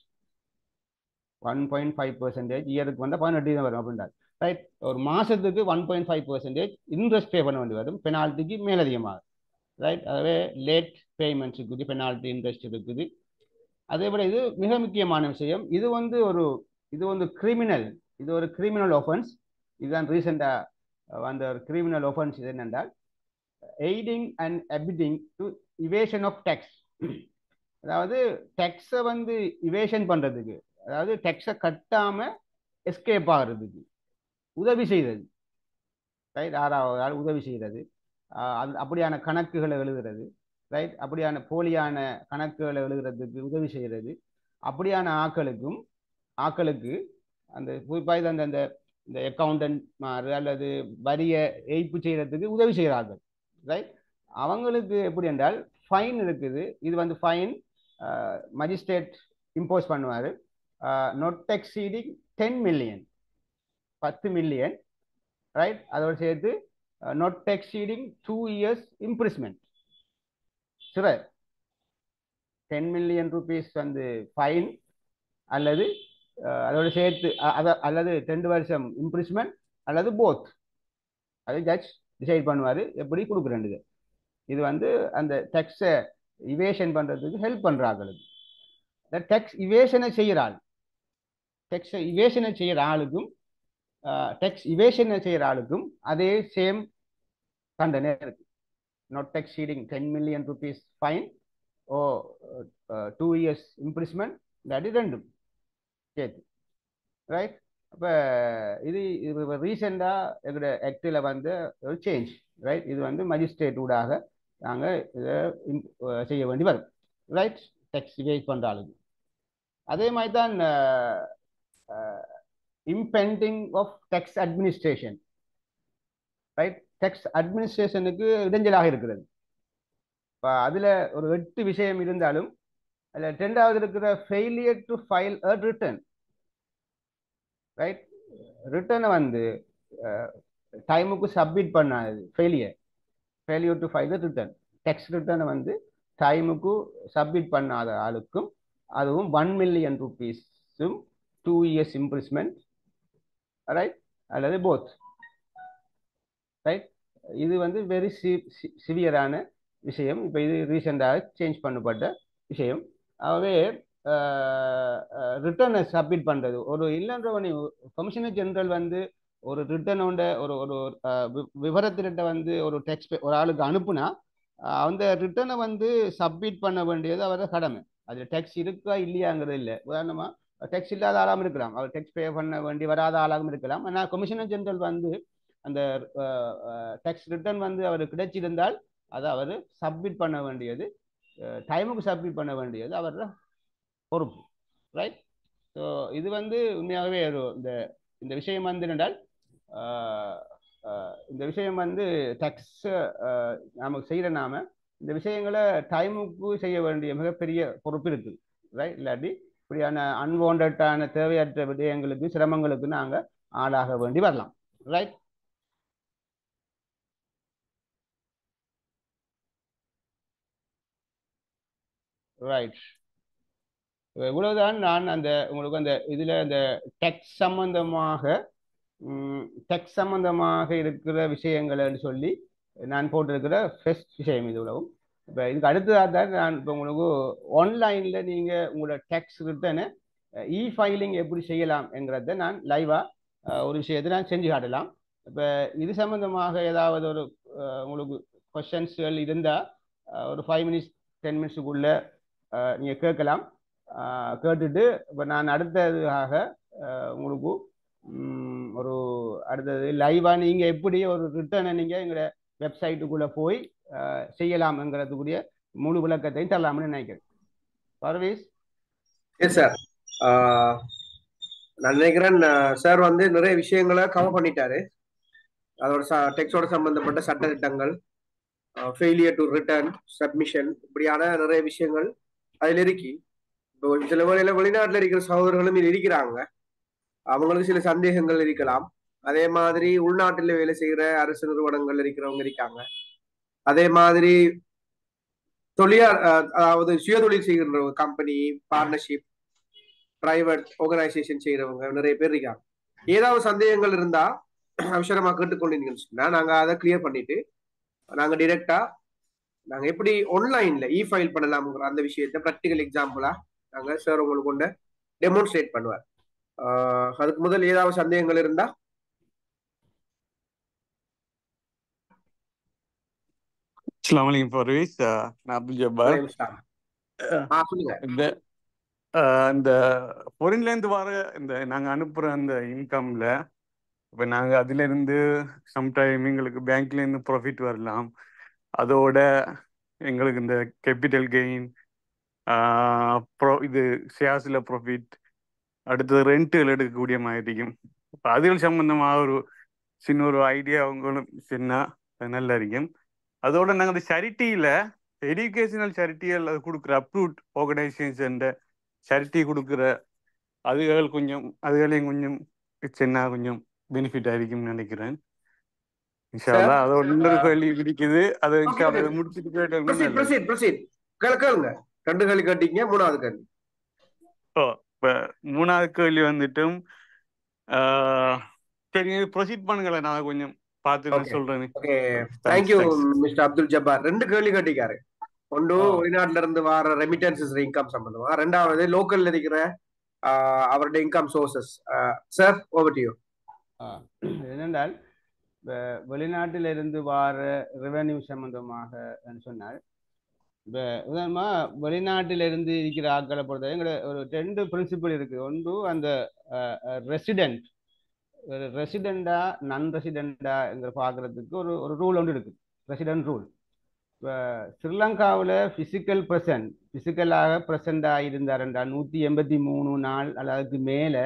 1.5% இயருக்கு வந்தால் 18 வரும் அப்படின்றார். ரைட். ஒரு மாதத்துக்கு 1.5% இன்ட்ரெஸ்ட் பே பண்ண வேண்டி வரும், பெனால்ட்டிக்கு மேலதிகமாக. ரைட். ஆகவே லேட் பேமெண்ட்ஸ் இருக்குது, பெனால்ட்டி இன்ட்ரெஸ்ட் இருக்குது. அதே போல இது மிக முக்கியமான விஷயம். இது வந்து கிரிமினல். இது ஒரு கிரிமினல் ஒஃபென்ஸ். இதுதான் ரீசெண்டாக வந்த ஒரு கிரிமினல் ஒஃபென்ஸ். இது என்னென்றால் aiding and abetting to evasion of tax. அதாவது டேக்ஸை வந்து இவேஷன் பண்ணுறதுக்கு, அதாவது டேக்ஸை கட்டாமல் எஸ்கேப் ஆகிறதுக்கு உதவி செய்கிறது. ரைட். 6வது ஆள் உதவி செய்கிறது. அப்படியான கணக்குகளை எழுதுறது. ரைட். அப்படியான போலியான கணக்குகளை எழுதுறதுக்கு உதவி செய்கிறது. அப்படியான ஆக்களுக்கு அந்த குறிப்பாக அந்த அக்கௌண்டன்ட் மாறு அல்லது வரியை ஏய்ப்பு செய்யறதுக்கு உதவி செய்கிறார்கள். ரைட். அவங்களுக்கு எப்படி என்றால் ஃபைன் இருக்குது. இது வந்து ஃபைன் மஜிஸ்ட்ரேட் இம்போஸ் பண்ணுவார். not exceeding 10 million, 10 million. Right. அதோட சேர்த்து not exceeding 2 years imprisonment. சரி. 10 million rupees வந்து ஃபைன் அல்லது அதோட சேர்த்து அல்லது 2 வருஷம் இம்ப்ரிஸ்மெண்ட் அல்லது போத். அது ஜட்ஜ் டிசைட் பண்ணுவார் எப்படி கொடுக்குறேன். இது வந்து அந்த டேக்ஸை இவேஷன் பண்ணுறதுக்கு ஹெல்ப் பண்ணுறாங்க. டேக்ஸ் இவேஷனை செய்கிறாள். டேக்ஸை இவேஷனை செய்கிற ஆளுக்கும் டேக்ஸ் இவேஷனை செய்கிற ஆளுக்கும் அதே சேம் தண்டனை இருக்கு. not exceeding 10 million rupees fine or 2 years imprisonment. that is ரெண்டும் சேர்த்து. ரைட். அப்போ இது ரீசெண்டாக எங்களோட ஆக்டில் வந்து ஒரு சேஞ்ச். ரைட். இது வந்து மஜிஸ்ட்ரேட் ஊடாக நாங்கள் இதை செய்ய வேண்டி வரும். ரைட். டேக்ஸ் இவேட் பண்ணுற ஆளுக்கு. அதே மாதிரி தான் impending of tax administration. Right. Tax அட்மினிஸ்ட்ரேஷனுக்கு இடைஞ்சலாக இருக்கிறது. இப்போ அதில் ஒரு 8 விஷயம் இருந்தாலும் அதில் 2வது இருக்கிற failure to file a return. Right. ரிட்டர்னை வந்து டைமுக்கு சப்மிட் பண்ணாது. Failure to file a return. Tax ரிட்டர்னை வந்து டைமுக்கு சப்மிட் பண்ணாத ஆளுக்கும் அதுவும் 1 million rupees-உம் 2 years imprisonment. ரைட். அல்லது போத். ரைட். இது வந்து வெரி சிவியரான விஷயம். இப்போ இது ரீசெண்டாக சேஞ்ச் பண்ணப்பட்ட விஷயம். ஆகவே ரிட்டர்னை சப்மிட் பண்ணுறது. ஒரு இல்லைன்ற கமிஷனர் ஜெனரல் வந்து ஒரு ரிட்டர்னோட ஒரு ஒரு விவரத்திட்ட வந்து ஒரு டெக்ஸ்ட் ஒரு ஆளுக்கு அனுப்புனா அந்த ரிட்டர்னை வந்து சப்மிட் பண்ண வேண்டியது அவரோட கடமை. அதில் டெக்ஸ்ட் இருக்கா இல்லையாங்கிறது இல்லை. உதாரணமாக டெக்ஸ்ட் இல்லாத ஆளாகவும் இருக்கலாம், அவர் டெக்ஸ்ட் பே பண்ண வேண்டி வராத ஆளாகவும் இருக்கலாம். ஆனால் கமிஷனர் ஜெனரல் வந்து அந்த டெக்ஸ்ட் ரிட்டர்ன் வந்து அவர் கிடைச்சிருந்தால் அதை அவர் சப்மிட் பண்ண வேண்டியது, டைமுக்கு சப்மிட் பண்ண வேண்டியது அவரோட பொறுப்பு. ரைட். ஸோ இது வந்து உண்மையாகவே ஒரு இந்த விஷயம் வந்து என்றால் இந்த விஷயம் வந்து டேக்ஸ் நமக்கு செய்கிற நாம இந்த விஷயங்களை டைமுக்கு செய்ய வேண்டிய மிகப்பெரிய பொறுப்பு இருக்குது. ரைட். இல்லாட்டி இப்படியான அன்வான்டான தேவையற்ற விடயங்களுக்கு சிரமங்களுக்கு நாங்கள் ஆளாக வேண்டி வரலாம். ரைட். ரைட். இவ்வளவுதான் நான் அந்த உங்களுக்கு அந்த இதில் அந்த டெக்ஸ் சம்பந்தமாக இருக்கிற விஷயங்கள்னு சொல்லி நான் போட்டிருக்கிற ஃபர்ஸ்ட் விஷயம் இது உலகம். இப்போ இதுக்கு அடுத்ததாக தான் நான் இப்போ உங்களுக்கு ஆன்லைனில் நீங்கள் உங்களோட டெக்ஸ் ரிட்டனை ஃபைலிங் எப்படி செய்யலாம் என்கிறத நான் லைவாக ஒரு விஷயத்தை நான் செஞ்சு காட்டலாம். இப்போ இது சம்பந்தமாக ஏதாவது ஒரு உங்களுக்கு கொஸ்டின்ஸ்கள் இருந்தால் ஒரு 5 minutes 10 minutesக்குள்ளே நீங்கள் கேட்கலாம். கேட்டுட்டு இப்போ நான் அடுத்ததாக உங்களுக்கு ஒரு அடுத்தது லைவாக நீங்கள் எப்படி ஒரு ரிட்டர்னை நீங்கள் எங்களோட வெப்சைட்டுக்குள்ளே போய் செய்யலாம்ங்கிறதுக்குரிய முழு விளக்கத்தையும் தரலாம்னு நினைக்கிறேன். பர்வேஸ். Yes sir. நான் நினைக்கிறேன் சார் வந்து நிறைய விஷயங்களை கவர் பண்ணிட்டாரு. அதோட டெக்ஸ்டோட சம்பந்தப்பட்ட சட்ட திட்டங்கள், ஃபெயிலியர் டு ரிட்டர்ன், சப்மிஷன், இப்படியான நிறைய விஷயங்கள் அதில் இருக்கு. இப்போ சில வேளையில வெளிநாட்டில் இருக்கிற சகோதரர்களும் இதில் இருக்கிறாங்க. அவங்களுக்கு சில சந்தேகங்கள் இருக்கலாம். அதே மாதிரி உள்நாட்டில் வேலை செய்கிற அரசு நிறுவனங்கள் இருக்கிறவங்க இருக்காங்க. அதே மாதிரி அதாவது சுயதொழில் செய்கிற கம்பெனி, பார்ட்னர்ஷிப், பிரைவேட் ஆர்கனைசேஷன் செய்யறவங்க நிறைய பேர் இருக்காங்க. ஏதாவது சந்தேகங்கள் இருந்தா அவசரமா கேட்டுக்கொண்டீங்கன்னு சொன்னா நாங்க அதை கிளியர் பண்ணிட்டு நாங்க டிரெக்டா நாங்க எப்படி ஆன்லைன்ல ஃபைல் பண்ணலாம்ங்கிற அந்த விஷயத்த ப்ராக்டிகல் எக்ஸாம்பிளா நாங்க சார் உங்களுக்கு கொண்டு டெமோன்ஸ்ட்ரேட் பண்ணுவார். அதுக்கு முதல் ஏதாவது சந்தேகங்கள் இருந்தா அஸ்ஸலாமு அலைக்கும் பர்வேஸ். நான் அப்துல் ஜப்பார். இந்த ஃபாரின்லேருந்து வர இந்த நாங்கள் அனுப்புகிற அந்த இன்கம்ல இப்போ நாங்கள் அதிலிருந்து சம்டைம் எங்களுக்கு பேங்க்லேருந்து ப்ராஃபிட் வரலாம். அதோட எங்களுக்கு இந்த கேபிட்டல் கெயின், இது ஷேர்ஸில் ப்ராஃபிட், அடுத்தது ரெண்ட்டுகள் எடுக்கக்கூடிய மாதிரியும் இப்போ அதுகள் சம்பந்தமாக ஒரு சின்ன ஒரு ஐடியா அவங்களும் சொன்னால் நல்லா இருக்கும். அதோட நாங்கள் அந்த சரிட்டியில் எஜுகேஷனல் சரிட்டிகள் அது கொடுக்குற அப்ரூவ்ட் ஆர்கனைசேஷன் சரிட்டி கொடுக்குற அதுகளையும் கொஞ்சம் சின்ன கொஞ்சம் பெனிஃபிட் ஆயிருக்கும்னு நினைக்கிறேன். இன்ஷால்லா அதோட இன்னொரு கேள்வி பிடிக்குது. அதை முடிச்சுட்டு கேளுங்க. 2 கேள்வி கேட்டீங்க, 3வது கேள்வி. இப்ப 3வது கேள்வி வந்துட்டும் சரி ப்ரொசீட் பண்ணுங்களேன். நான் கொஞ்சம் பார்த்து சொல்றேன். Thank you mister Abdul Jabbar. 2 கேள்வி கேட்டிருக்காரு. ஒன்று வெளிநாட்டுல இருந்து வர ரெமிட்டன்சஸ் இன்கம் சம்பந்தமா, 2வது லோக்கல்ல இருக்கிற அவருடைய income sources. Sir, over to you. என்னென்றால் வெளிநாட்டில் இருந்து வர ரெவென்யூ சம்பந்தமாக சொன்னால், இப்போ உதாரணமா வெளிநாட்டிலிருந்து இருக்கிற ஆட்களை பொறுத்தவரை எங்களோட ஒரு 2 பிரின்சிபிள் இருக்குது. ஒன்று அந்த ரெசிடெண்டா நான் ரெசிடெண்டா பார்க்கறதுக்கு ஒரு ரூல் ஒன்று இருக்குது, ரெசிடென்ட் ரூல். இப்போ ஸ்ரீலங்காவில் ஃபிசிக்கலாக ப்ரெசண்டாக இருந்தார் என்றால் 183 நாள் அல்லதுக்கு மேலே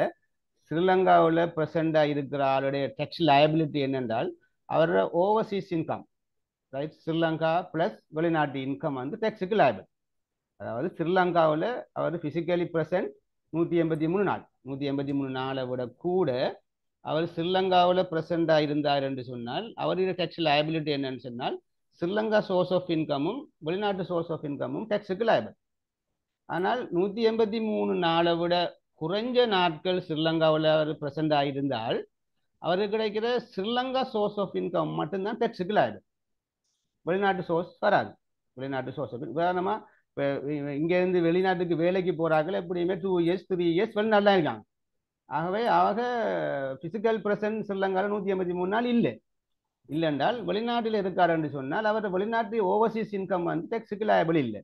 ஸ்ரீலங்காவில் ப்ரெசண்டாக இருக்கிற ஆளுடைய டேக்ஸ் லயபிலிட்டி என்னென்றால் அவரோட Overseas income, right, Sri Lanka plus வெளிநாட்டு இன்கம் வந்து டேக்ஸுக்கு லயபிள். அதாவது ஸ்ரீலங்காவில் அவர் ஃபிசிக்கலி ப்ரெசன்ட் 183 நாள், 183 நாளை விட கூட அவர் ஸ்ரீலங்காவில் ப்ரெசண்டாக இருந்தார் என்று சொன்னால் அவருடைய டேக்ஸ் லயபிலிட்டி என்னன்னு சொன்னால் ஸ்ரீலங்கா சோர்ஸ் ஆஃப் இன்கமும் வெளிநாட்டு சோர்ஸ் ஆஃப் இன்கமும் டேக்ஸுக்கு லயபிள். ஆனால் 183 நாளை விட குறைஞ்ச நாட்கள் ஸ்ரீலங்காவில் அவர் ப்ரெசண்ட் ஆகியிருந்தால் அவருக்கு கிடைக்கிற ஸ்ரீலங்கா சோர்ஸ் ஆஃப் இன்கம் மட்டும்தான் டேக்ஸுக்கு லயபிள், வெளிநாட்டு சோர்ஸ் வராது. வெளிநாட்டு சோர்ஸ் உதாரணமாக இப்போ இங்கேருந்து வெளிநாட்டுக்கு வேலைக்கு போகிறார்கள் எப்படியுமே 2 இயர்ஸ் 3 இயர்ஸ் வெளிநாட்டில் இருக்காங்க. ஆகவே அவங்க பிசிக்கல் பிரசன்ஸ் ஸ்ரீலங்காவில் 183 நாள் இல்லை என்றால் வெளிநாட்டில் இருக்கார் என்று சொன்னால் அவர் வெளிநாட்டு ஓவர்சீஸ் இன்கம் வந்து டெக்ஸுக்கு லையபிள் இல்லை.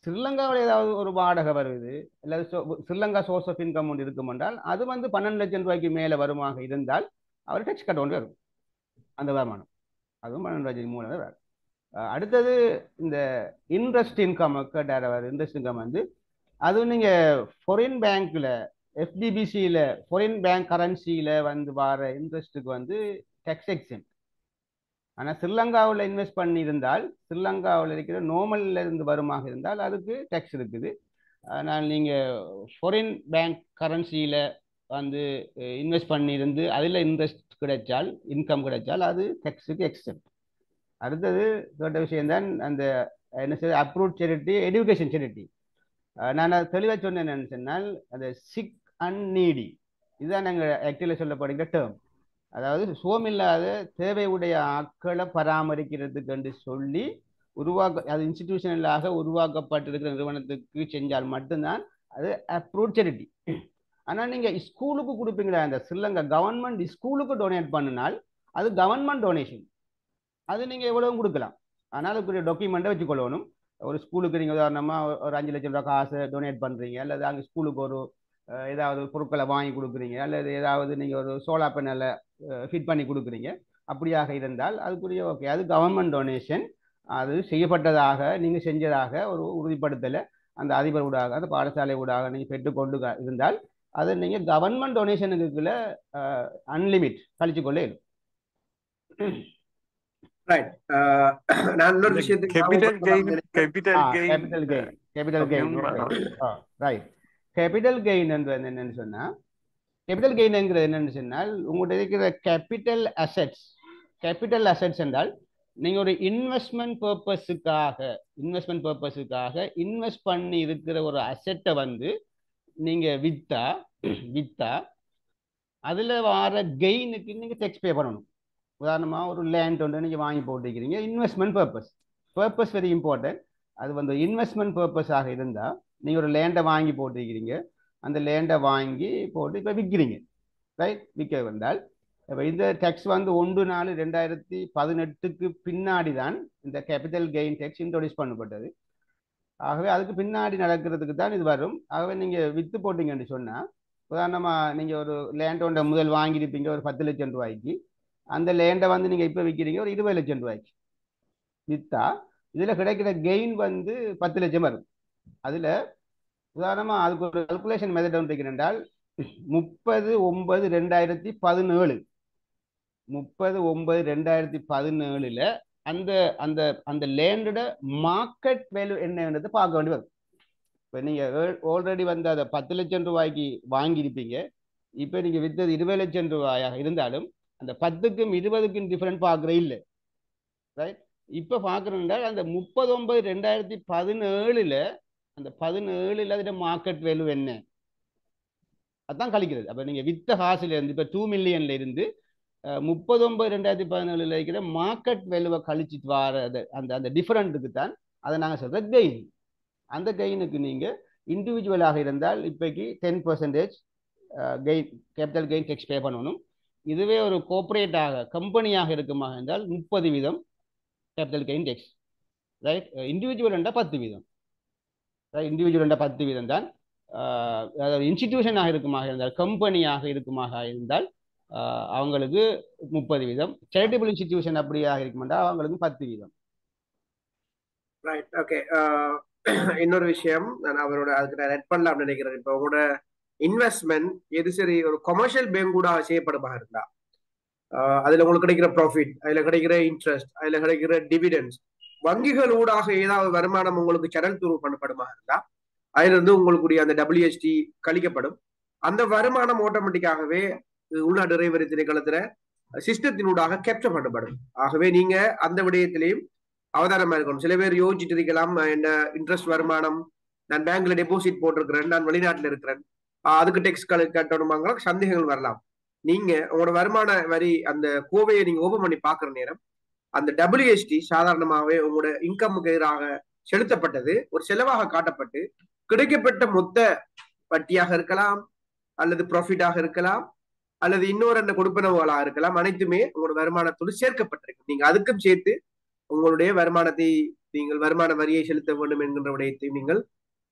ஸ்ரீலங்காவில் ஏதாவது ஒரு வாடகை வருது இல்லை ஸ்ரீலங்கா சோர்ஸ் ஆஃப் இன்கம் ஒன்று இருக்கும் என்றால் அது வந்து 12 லட்சம் ரூபாய்க்கு மேலே வருமாக இருந்தால் அவர் டெக்ஸ் கட்ட ஒன்று வரும். அந்த வருமானம் அதுவும் 12 லட்சம் மூலம் வரும். அடுத்தது இந்த இன்ட்ரெஸ்ட் இன்கம் கேட்டார். அவர் இன்ட்ரெஸ்ட் இன்கம் வந்து அதுவும் நீங்கள் ஃபாரின் பேங்க்கில் எஃப்டிபிசியில் ஃபாரின் பேங்க் கரன்சியில் வந்து வர இன்ட்ரெஸ்ட்டுக்கு வந்து டெக்ஸ் எக்ஸென்ட். ஆனால் ஸ்ரீலங்காவில் இன்வெஸ்ட் பண்ணியிருந்தால் ஸ்ரீலங்காவில் இருக்கிற நார்மலில் இருந்து வருமாக இருந்தால் அதுக்கு டெக்ஸ் இருக்குது. ஆனால் நீங்கள் ஃபாரின் பேங்க் கரன்சியில் வந்து இன்வெஸ்ட் பண்ணியிருந்து அதில் இன்ட்ரெஸ்ட் கிடைச்சால் இன்கம் கிடைச்சால் அது டெக்ஸுக்கு எக்ஸென்ட். அடுத்தது கேட்ட விஷயம்தான் அந்த என்ன செய்ய அப்ரூவ்ட் சேரிட்டி எஜுகேஷன் சேரிட்டி. நான் தெளிவாக சொன்னேன் என்னன்னு சொன்னால் அந்த சிக் அண்ட் நீடி இதுதான் நாங்கள் ஆக்டிவில் சொல்லப்படுகிற டேர்ம். அதாவது சுகமில்லாத தேவையுடைய ஆட்களை பராமரிக்கிறதுக்கு என்று சொல்லி அது இன்ஸ்டிடியூஷனலாக உருவாக்கப்பட்டிருக்கிற நிறுவனத்துக்கு செஞ்சால் மட்டும்தான் அது அப்ரூவ்ட் சேரிட்டி. ஆனால் நீங்கள் ஸ்கூலுக்கு கொடுப்பீங்களா, அந்த ஸ்ரீலங்கா கவர்மெண்ட் ஸ்கூலுக்கு டொனேட் பண்ணினால் அது கவர்மெண்ட் டொனேஷன். அது நீங்கள் எவ்வளவும் கொடுக்கலாம். ஆனால் அதுக்குரிய டாக்குமெண்ட்டை வச்சுக்கொள்ளணும். ஒரு ஸ்கூலுக்கு நீங்கள் உதாரணமாக ஒரு 5 லட்சம் ரூபா காசு டொனேட் பண்ணுறீங்க அல்லது அங்கே ஸ்கூலுக்கு ஒரு ஏதாவது பொருட்களை வாங்கி கொடுக்குறீங்க அல்லது ஏதாவது நீங்கள் ஒரு சோலார் பேனலை ஃபிட் பண்ணி கொடுக்குறீங்க, அப்படியாக இருந்தால் அதுக்குரிய ஓகே அது கவர்மெண்ட் டொனேஷன். அது செய்யப்பட்டதாக நீங்கள் செஞ்சதாக ஒரு உறுதிப்படுத்தலை அந்த அதிபர் ஊடாக அந்த பாடசாலை ஊடாக நீங்கள் பெற்றுக்கொண்டு இருந்தால் அது நீங்கள் கவர்மெண்ட் டொனேஷனுக்குள்ள அன்லிமிட் கழிச்சு கொள்ள இயலும். நான் இன்னொரு விஷயத்துக்கு கேபிட்டல் கெயின் என்றது என்னன்னு சொன்னா கேபிட்டல் கெயின்ங்கிறது என்னன்னு சொன்னால் உங்கள்கிட்ட இருக்கிற கேபிட்டல் அசெட்ஸ் என்றால் நீங்க ஒரு இன்வெஸ்ட்மெண்ட் பர்பஸுக்காக இன்வெஸ்ட் பண்ணி இருக்கிற ஒரு அசெட்டை வந்து நீங்க வித்தா அதுல வர கெயினுக்கு நீங்க டேக்ஸ் பே பண்ணணும். உதாரணமாக ஒரு லேண்ட் ஒன்று நீங்கள் வாங்கி போட்டுக்கிறீங்க, இன்வெஸ்ட்மெண்ட் பர்பஸ் வெரி இம்பார்ட்டன்ட். அது வந்து இன்வெஸ்ட்மெண்ட் பர்பஸாக இருந்தால் நீங்கள் ஒரு லேண்டை வாங்கி போட்டுக்கிறீங்க, அந்த லேண்டை வாங்கி போட்டு இப்போ விற்கிறீங்க, ரைட்? விற்க வந்தால் இப்போ இந்த டேக்ஸ் வந்து 1/4/2018 பின்னாடி தான் இந்த கேபிட்டல் கெயின் டேக்ஸ் இன்ட்ரோடியூஸ் பண்ணப்பட்டது. ஆகவே அதுக்கு பின்னாடி நடக்கிறதுக்கு தான் இது வரும். ஆகவே நீங்கள் விற்று போட்டீங்கன்னு சொன்னால் உதாரணமாக நீங்கள் ஒரு லேண்ட் ஒன்றை முதல் வாங்கியிருப்பீங்க ஒரு 10 லட்சம் ரூபாய்க்கு, அந்த லேண்டை வந்து நீங்கள் இப்போ விற்கிறீங்க ஒரு 20 லட்சம் ரூபாய்க்கு விற்றா இதில் கிடைக்கிற கெயின் வந்து 10 லட்சம் வரும். அதில் உதாரணமாக அதுக்கு ஒரு கல்குலேஷன் மெத்தட் ஒன்று இருக்கிற என்றால் 30/9/2017 அந்த அந்த அந்த லேண்டோட மார்க்கெட் வேல்யூ என்னன்றது பார்க்க வேண்டி வரும். இப்போ நீங்கள் ஆல்ரெடி வந்து அதை 10 லட்சம் ரூபாய்க்கு வாங்கியிருப்பீங்க, இப்போ நீங்கள் விற்றது 20 லட்சம் ரூபாயாக இருந்தாலும் அந்த 10க்கும் 20க்கும் டிஃபரெண்ட் பார்க்குற இல்லை, ரைட்? இப்போ பார்க்குறோம்னா அந்த 30/9/2017 அந்த 17 அதோட மார்க்கெட் வேல்யூ என்ன அதான் கழிக்கிறது. அப்போ நீங்கள் வித்த காசுல இருந்து இப்போ 2 மில்லியன்ல இருந்து 30/9/2017 இருக்கிற மார்க்கெட் வேல்யூவை கழிச்சிட்டு வர அந்த அந்த டிஃபரெண்ட்டுக்கு தான் அதை நாங்கள் சொல்கிற கெயின். அந்த கெயினுக்கு நீங்கள் இண்டிவிஜுவலாக இருந்தால் இப்போக்கு 10% gain capital gain tax pay பண்ணணும். இதுவே ஒரு கோஆப்ரேட்டாக கம்பெனியாக இருக்குமாக இருந்தால் 30% capital gain tax, right? Individual என்றால் 10%, ரைட்? இண்டிவிஜுவல் என்றால் 10% தான். அதாவது இன்ஸ்டிடியூஷனாக இருக்குமாக இருந்தால் கம்பெனியாக இருக்குமாக இருந்தால் அவங்களுக்கு 30%, சேரிட்டபிள் இன்ஸ்டிடியூஷன் அப்படியாக இருக்குமெண்டா அவங்களுக்கு 10%. Right, okay. இன்னொரு விஷயம் நான் அவரோட அதுக்கு நான் ரெட் பண்ணலாம் நினைக்கிறேன். இப்போ உங்களோட இன்வெஸ்ட்மெண்ட் எது சரி ஒரு கொமர்ஷியல் பேங்க் கூட செய்யப்படுமாக இருந்தா அதுல உங்களுக்கு கிடைக்கிற ப்ராஃபிட், அதுல கிடைக்கிற இன்ட்ரெஸ்ட், அதுல கிடைக்கிற டிவிடெண்ட்ஸ், வங்கிகள் ஊடாக ஏதாவது வருமானம் உங்களுக்கு சேனல் துரு பண்ணப்படுமாக இருந்தா அதுல இருந்து உங்களுக்குரிய அந்த WST கழிக்கப்படும். அந்த வருமானம் ஆட்டோமேட்டிக்காகவே உள்நாட்டு இறைவரி திணைக்களத்துல சிஸ்டத்தினூடாக கேப்சர் பண்ணப்படும். ஆகவே நீங்க அந்த விடயத்திலையும் அவதானமா இருக்கணும். சில பேர் யோசிச்சுட்டு இருக்கலாம், என்ன இன்ட்ரெஸ்ட் வருமானம், நான் பேங்க்ல டெபாசிட் போட்டிருக்கிறேன், நான் வெளிநாட்டுல இருக்கிறேன், அதுக்கு டெக்ஸ் கட்டணுமாங்களா சந்தேகங்கள் வரலாம். நீங்க உங்களோட வருமான வரி அந்த கோவையை நீங்க ஓபன் பண்ணி பாக்குற நேரம் அந்த WST சாதாரணமாகவே உங்களோட இன்கமுக்கு எதிராக செலுத்தப்பட்டது ஒரு செலவாக காட்டப்பட்டு கிடைக்கப்பட்ட மொத்த வட்டியாக இருக்கலாம் அல்லது ப்ராஃபிட்டாக இருக்கலாம் அல்லது இன்னொரு என்ன கொடுப்பனவுகளாக இருக்கலாம், அனைத்துமே உங்களோட வருமானத்தோடு சேர்க்கப்பட்டிருக்கு. நீங்க அதுக்கும் சேர்த்து உங்களுடைய வருமானத்தை நீங்கள் வருமான வரியை செலுத்த வேண்டும் என்கின்ற விடயத்தை நீங்கள்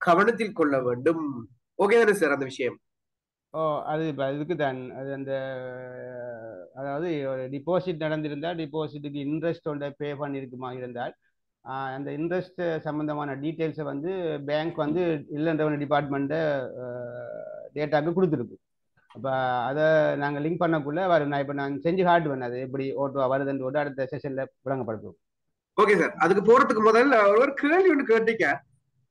கவனத்தில் கொள்ள வேண்டும். ஓகே தானே சார் அந்த விஷயம்? அது இதுக்கு தான் அது அந்த அதாவது ஒரு டிபாசிட் நடந்திருந்தால் டிபாசிட்டுக்கு இன்ட்ரெஸ்ட் ஒன்றை பே பண்ணியிருக்குமா இருந்தால் அந்த இன்ட்ரெஸ்ட் சம்பந்தமான டீட்டெயில்ஸை வந்து பேங்க் வந்து இல்லைன்ற டிபார்ட்மெண்ட்டை டேட்டாக்கு கொடுத்துருக்கு. அப்போ அதை நாங்கள் லிங்க் பண்ணக்குள்ள நான் இப்போ நாங்கள் செஞ்சு காட்டுவேன் அது எப்படி ஓட்டுவா வருதுன்னு ஓட்டு அடுத்த செஷனில் விளங்கப்படுத்துவோம். Okay sir. அதுக்கு போறதுக்கு முதல்ல ஒரு கேள்வி ஒன்று கேட்டீங்க.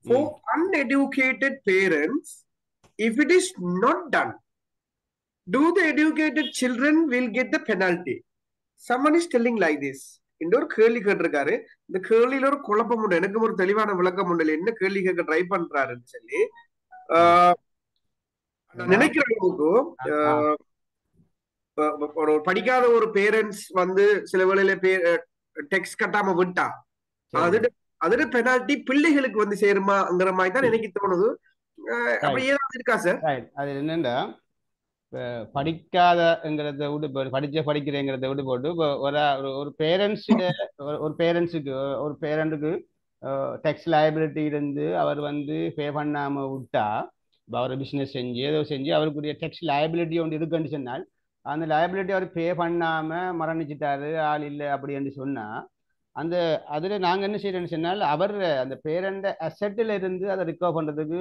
For uneducated parents, if it is not done, do the educated children will get the penalty? Someone is telling like this. இன்னொரு கேள்வி கேட்டிருக்காரு. இந்த கேள்வியில ஒரு குழப்பம் உண்டு, எனக்கு ஒரு தெளிவான விளக்கம் உண்டு. என்ன கேள்வி கேட்க ட்ரை பண்றாருன்னு சொல்லி நினைக்கிறவங்களுக்கு ஒரு படிக்காத ஒரு பேரண்ட்ஸ் வந்து சில வேளையில டெக்ஸ்ட் கட்டாம விட்டா அதோட பெனால்டி பிள்ளைகளுக்கு வந்து சேருமாங்கிற மாதிரி தான் எனக்கு தோணுது. அப்படி ஏதாவது இருக்கா சார்? அது என்னன்னா படிக்காதங்கிறத விட்டு படிக்கிறேங்கிறத விட்டு போட்டு ஒரு பேரண்ட்டுக்கு டெக்ஸ் லைபிலிட்டி இருந்து அவர் வந்து பே பண்ணாம விட்டா, அவர் பிசினஸ் செஞ்சு ஏதோ செஞ்சு அவருக்குரிய டெக்ஸ் லைபிலிட்டி ஒன்று இருக்குன்னு சொன்னால் அந்த லைபிலிட்டி அவர் பே பண்ணாம மரணிச்சிட்டாரு ஆள் இல்லை அப்படின்னு சொன்னா அந்த அதுல நாங்க என்ன செய்யறோம்னு சொன்னால் அவர் அந்த பேரண்ட அசெட்டில் இருந்து அதை ரிகவர் பண்றதுக்கு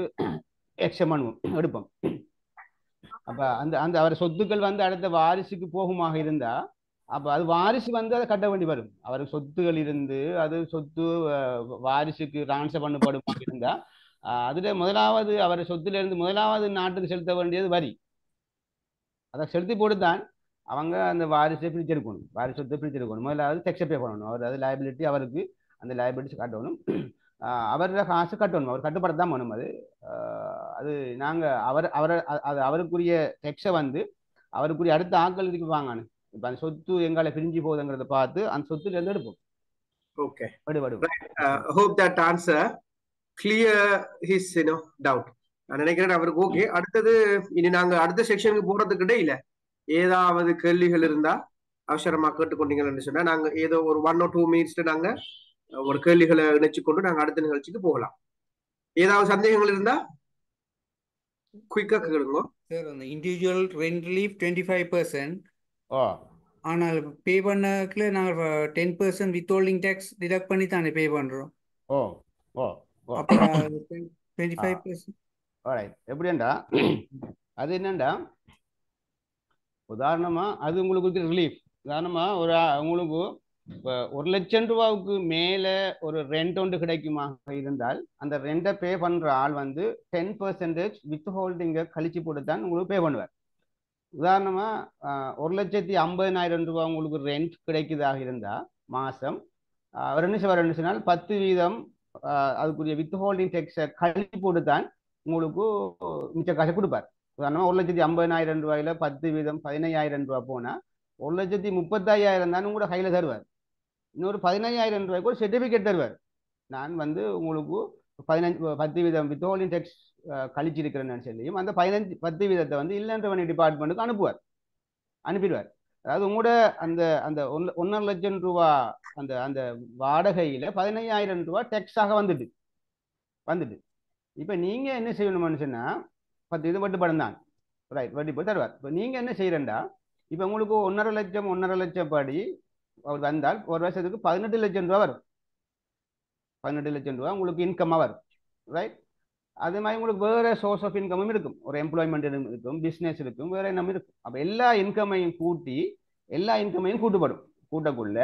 எக்ஸம் எடுப்போம். அப்ப அந்த அவர் சொத்துக்கள் வந்து அடுத்த வாரிசுக்கு போகுமாக இருந்தா அப்ப அது வாரிசு வந்து அதை கட்ட வேண்டி வரும். அவருக்கு சொத்துகள் இருந்து அது சொத்து வாரிசுக்கு டிரான்ஸ்ஃபர் பண்ணப்படுமாக இருந்தா அதுல முதலாவது அவர் சொத்துல இருந்து முதலாவது நாட்டுக்கு செலுத்த வேண்டியது வரி. அதை செலுத்தி போட்டுதான் அவங்க அந்த வாரிசை பிரிச்செடுக்கணும், வாரிசு சொத்தை பிரிச்செடுக்கணும். முதலாவது டெக்ஸை பே பண்ணணும். அவர் அது லைபிலிட்டி அவருக்கு அந்த லைபிலிட்டிஸ் கட்டணும், அவரோட காசு கட்டணும், அவர் கட்டுப்படத்தான் பண்ணணும். அது நாங்கள் அவருக்குரிய டெக்ஸை வந்து அவருக்குரிய அடுத்த ஆட்கள் இதுக்கு வாங்கணும். இப்போ அந்த சொத்து எங்கால பிரிஞ்சு போகுதுங்கிறத பார்த்து அந்த சொத்துல இருந்து எடுப்போம். Okay, hope that answer clear his doubt. நான் நினைக்கிறேன் அவருக்கு ஓகே. அடுத்தது இனி நாங்க அடுத்த செக்ஷனுக்கு போறதுக்கு இடையில ஏதாவது கேள்விகள் இருந்தா அவசரமா கேட்டுக்கொண்டீங்கன்னு சொன்னா நாங்க ஏதோ ஒரு 1 or 2 minutes நாங்க ஒரு கேள்விகளை இணைச்சு கொண்டு நாங்க அடுத்த நிகழ்ச்சிக்கு போகலாம். ஏதாவது சந்தேகங்கள் இருந்தா குயிக்கா கேளுங்க சார். அந்த இண்டிவிஜுவல் ரெண்ட் ரிலீஃப் 25%, ஆனால் பே பண்ணக்குள்ள நாங்கள் 10% வித்ஹோல்டிங் டேக்ஸ் டிடக்ட் பண்ணி தானே பே பண்றோம். அப்போ 25%. எப்படின்னா அது என்னண்டா உதாரணமா அது உங்களுக்கு ரிலீஃப். உதாரணமா உங்களுக்கு இப்போ 1 லட்சம் ரூபாவுக்கு மேல ஒரு ரெண்ட் ஒன்று கிடைக்குமாக இருந்தால் அந்த ரெண்டை பே பண்ற ஆள் வந்து 10% வித் ஹோல்டிங்கை கழிச்சு போட்டு தான் உங்களுக்கு பே பண்ணுவார். உதாரணமா 1,50,000 ரூபாய் உங்களுக்கு ரெண்ட் கிடைக்குதாக இருந்தா மாசம் 2 நாள் 10% அதுக்குரிய வித் ஹோல்டிங் டேக்ஸை கழிச்சு போட்டு தான் உங்களுக்கு மிச்ச காசை கொடுப்பார். உதாரணமா 1,50,000 ரூபாயில 10% 15,000 ரூபாய் போனா 1,35,000 தான் உங்களோட கையில தருவார். இன்னொரு 15,000 ரூபாய்க்கு ஒரு சர்டிபிகேட் தருவார். நான் வந்து உங்களுக்கு 10% வித் ஹோல்டிங் டேக்ஸ் கழிச்சிருக்கிறேன்னு சொல்லியும் அந்த 10% வந்து இல்லைன்ற டிபார்ட்மெண்ட்டுக்கு அனுப்பிடுவார். அதாவது உங்களோட அந்த அந்த 1.5 லட்சம் ரூபா அந்த அந்த வாடகையில 15,000 ரூபாய் டேக்ஸாக வந்துட்டு இப்ப நீங்க என்ன செய்யணும்னு சொன்னா 10 மட்டும் படம் தான் ரைட் வட்டி போய் தருவார். இப்போ நீங்க என்ன செய்யறேன்டா இப்ப உங்களுக்கு 1.5 லட்சம் படி அவர் வந்தால் ஒரு வருஷத்துக்கு 18 லட்சம் ரூபா வரும். 18 லட்சம் ரூபா உங்களுக்கு இன்கம்மா வரும். ரைட். அதே மாதிரி உங்களுக்கு வேற சோர்ஸ் ஆஃப் இன்கமும் இருக்கும், ஒரு எம்ப்ளாய்மெண்ட் இருக்கும், பிஸ்னஸ் இருக்கும், வேற என்ன இருக்கும். அப்ப எல்லா இன்கமையும் கூட்டப்படும். கூட்டக்குள்ள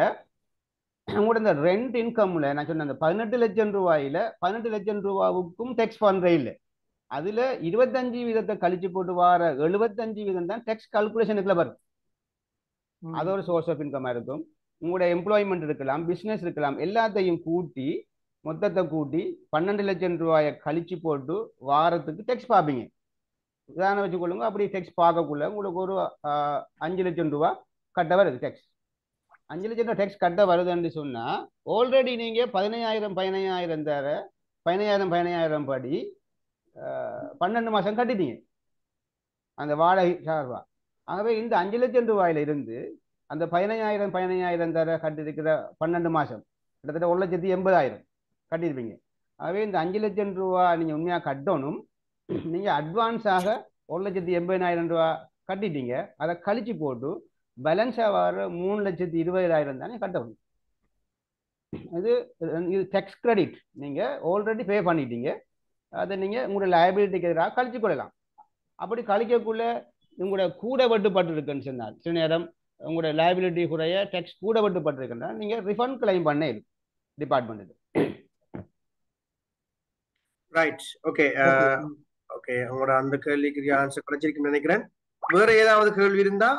உங்களோட இந்த ரெண்ட் இன்கம்ல நான் சொன்ன அந்த 18 லட்சம் ரூபாயில 18 லட்சம் ரூபாவுக்கும் டேக்ஸ் பண்றே இல்லை. அதுல 25% கழிச்சு போட்டு வர 75% தான் டேக்ஸ் கால்குலேஷனுக்குள்ள வரும். அது ஒரு சோர்ஸ் ஆஃப் இன்கமா இருக்கும். உங்களோட எம்ப்ளாய்மெண்ட் இருக்கலாம், பிசினஸ் இருக்கலாம், எல்லாத்தையும் கூட்டி மொத்தத்தை கூட்டி 12 லட்சம் ரூபாயை கழிச்சு போட்டு வாரத்துக்கு டேக்ஸ் பார்ப்பீங்க. உதாரணம் வச்சுக்கொள்ளுங்க. அப்படி டேக்ஸ் பார்க்கக்குள்ள உங்களுக்கு ஒரு 5 லட்சம் ரூபாய் கட்ட வருது டேக்ஸ். 5 லட்சம் டேக்ஸ் கட்ட வருதுன்னு சொன்னா ஆல்ரெடி நீங்க 15,000 தர 15,000 படி 12 மாசம் கட்டிட்டீங்க அந்த வாடகை சார்பா. ஆகவே இந்த 5 லட்சம் ரூபாயில இருந்து அந்த 15,000 தர கட்டிருக்கிற 12 மாசம் கிட்டத்தட்ட 1,80,000 கட்டியிருப்பீங்க. ஆகவே இந்த 5 லட்சம் ரூபா நீங்க உண்மையா கட்டணும். நீங்க அட்வான்ஸாக 1,80,000 ரூபா கட்டிட்டீங்க. அதை கழிச்சு போட்டு பேலன்ஸா வர 3,20,000 தானே கட்டணும். இது டேக்ஸ் கிரெடிட் நீங்க ஆல்ரெடி பே பண்ணிட்டீங்க. அதை நீங்க உங்களோட லயபிலிட்டிக்கு எதிராக கழிச்சு கொள்ளலாம். அப்படி கழிக்கக்குள்ள உங்களோட கூட வெட்டுப்பட்டு இருக்குன்னு சொன்னால் சில நேரம் உங்களோட லயபிலிட்டி குறைய டேக்ஸ் கூட வெட்டுப்பட்டிருக்குன்னா நீங்க ரிஃபண்ட் கிளைம் பண்ண டிபார்ட்மெண்ட். ரைட். ஓகே ஓகே, உங்களோட அந்த கேள்விக்கு ஆன்சர் கிடைச்சிருக்குன்னு நினைக்கிறேன். வேற ஏதாவது கேள்வி இருந்தா,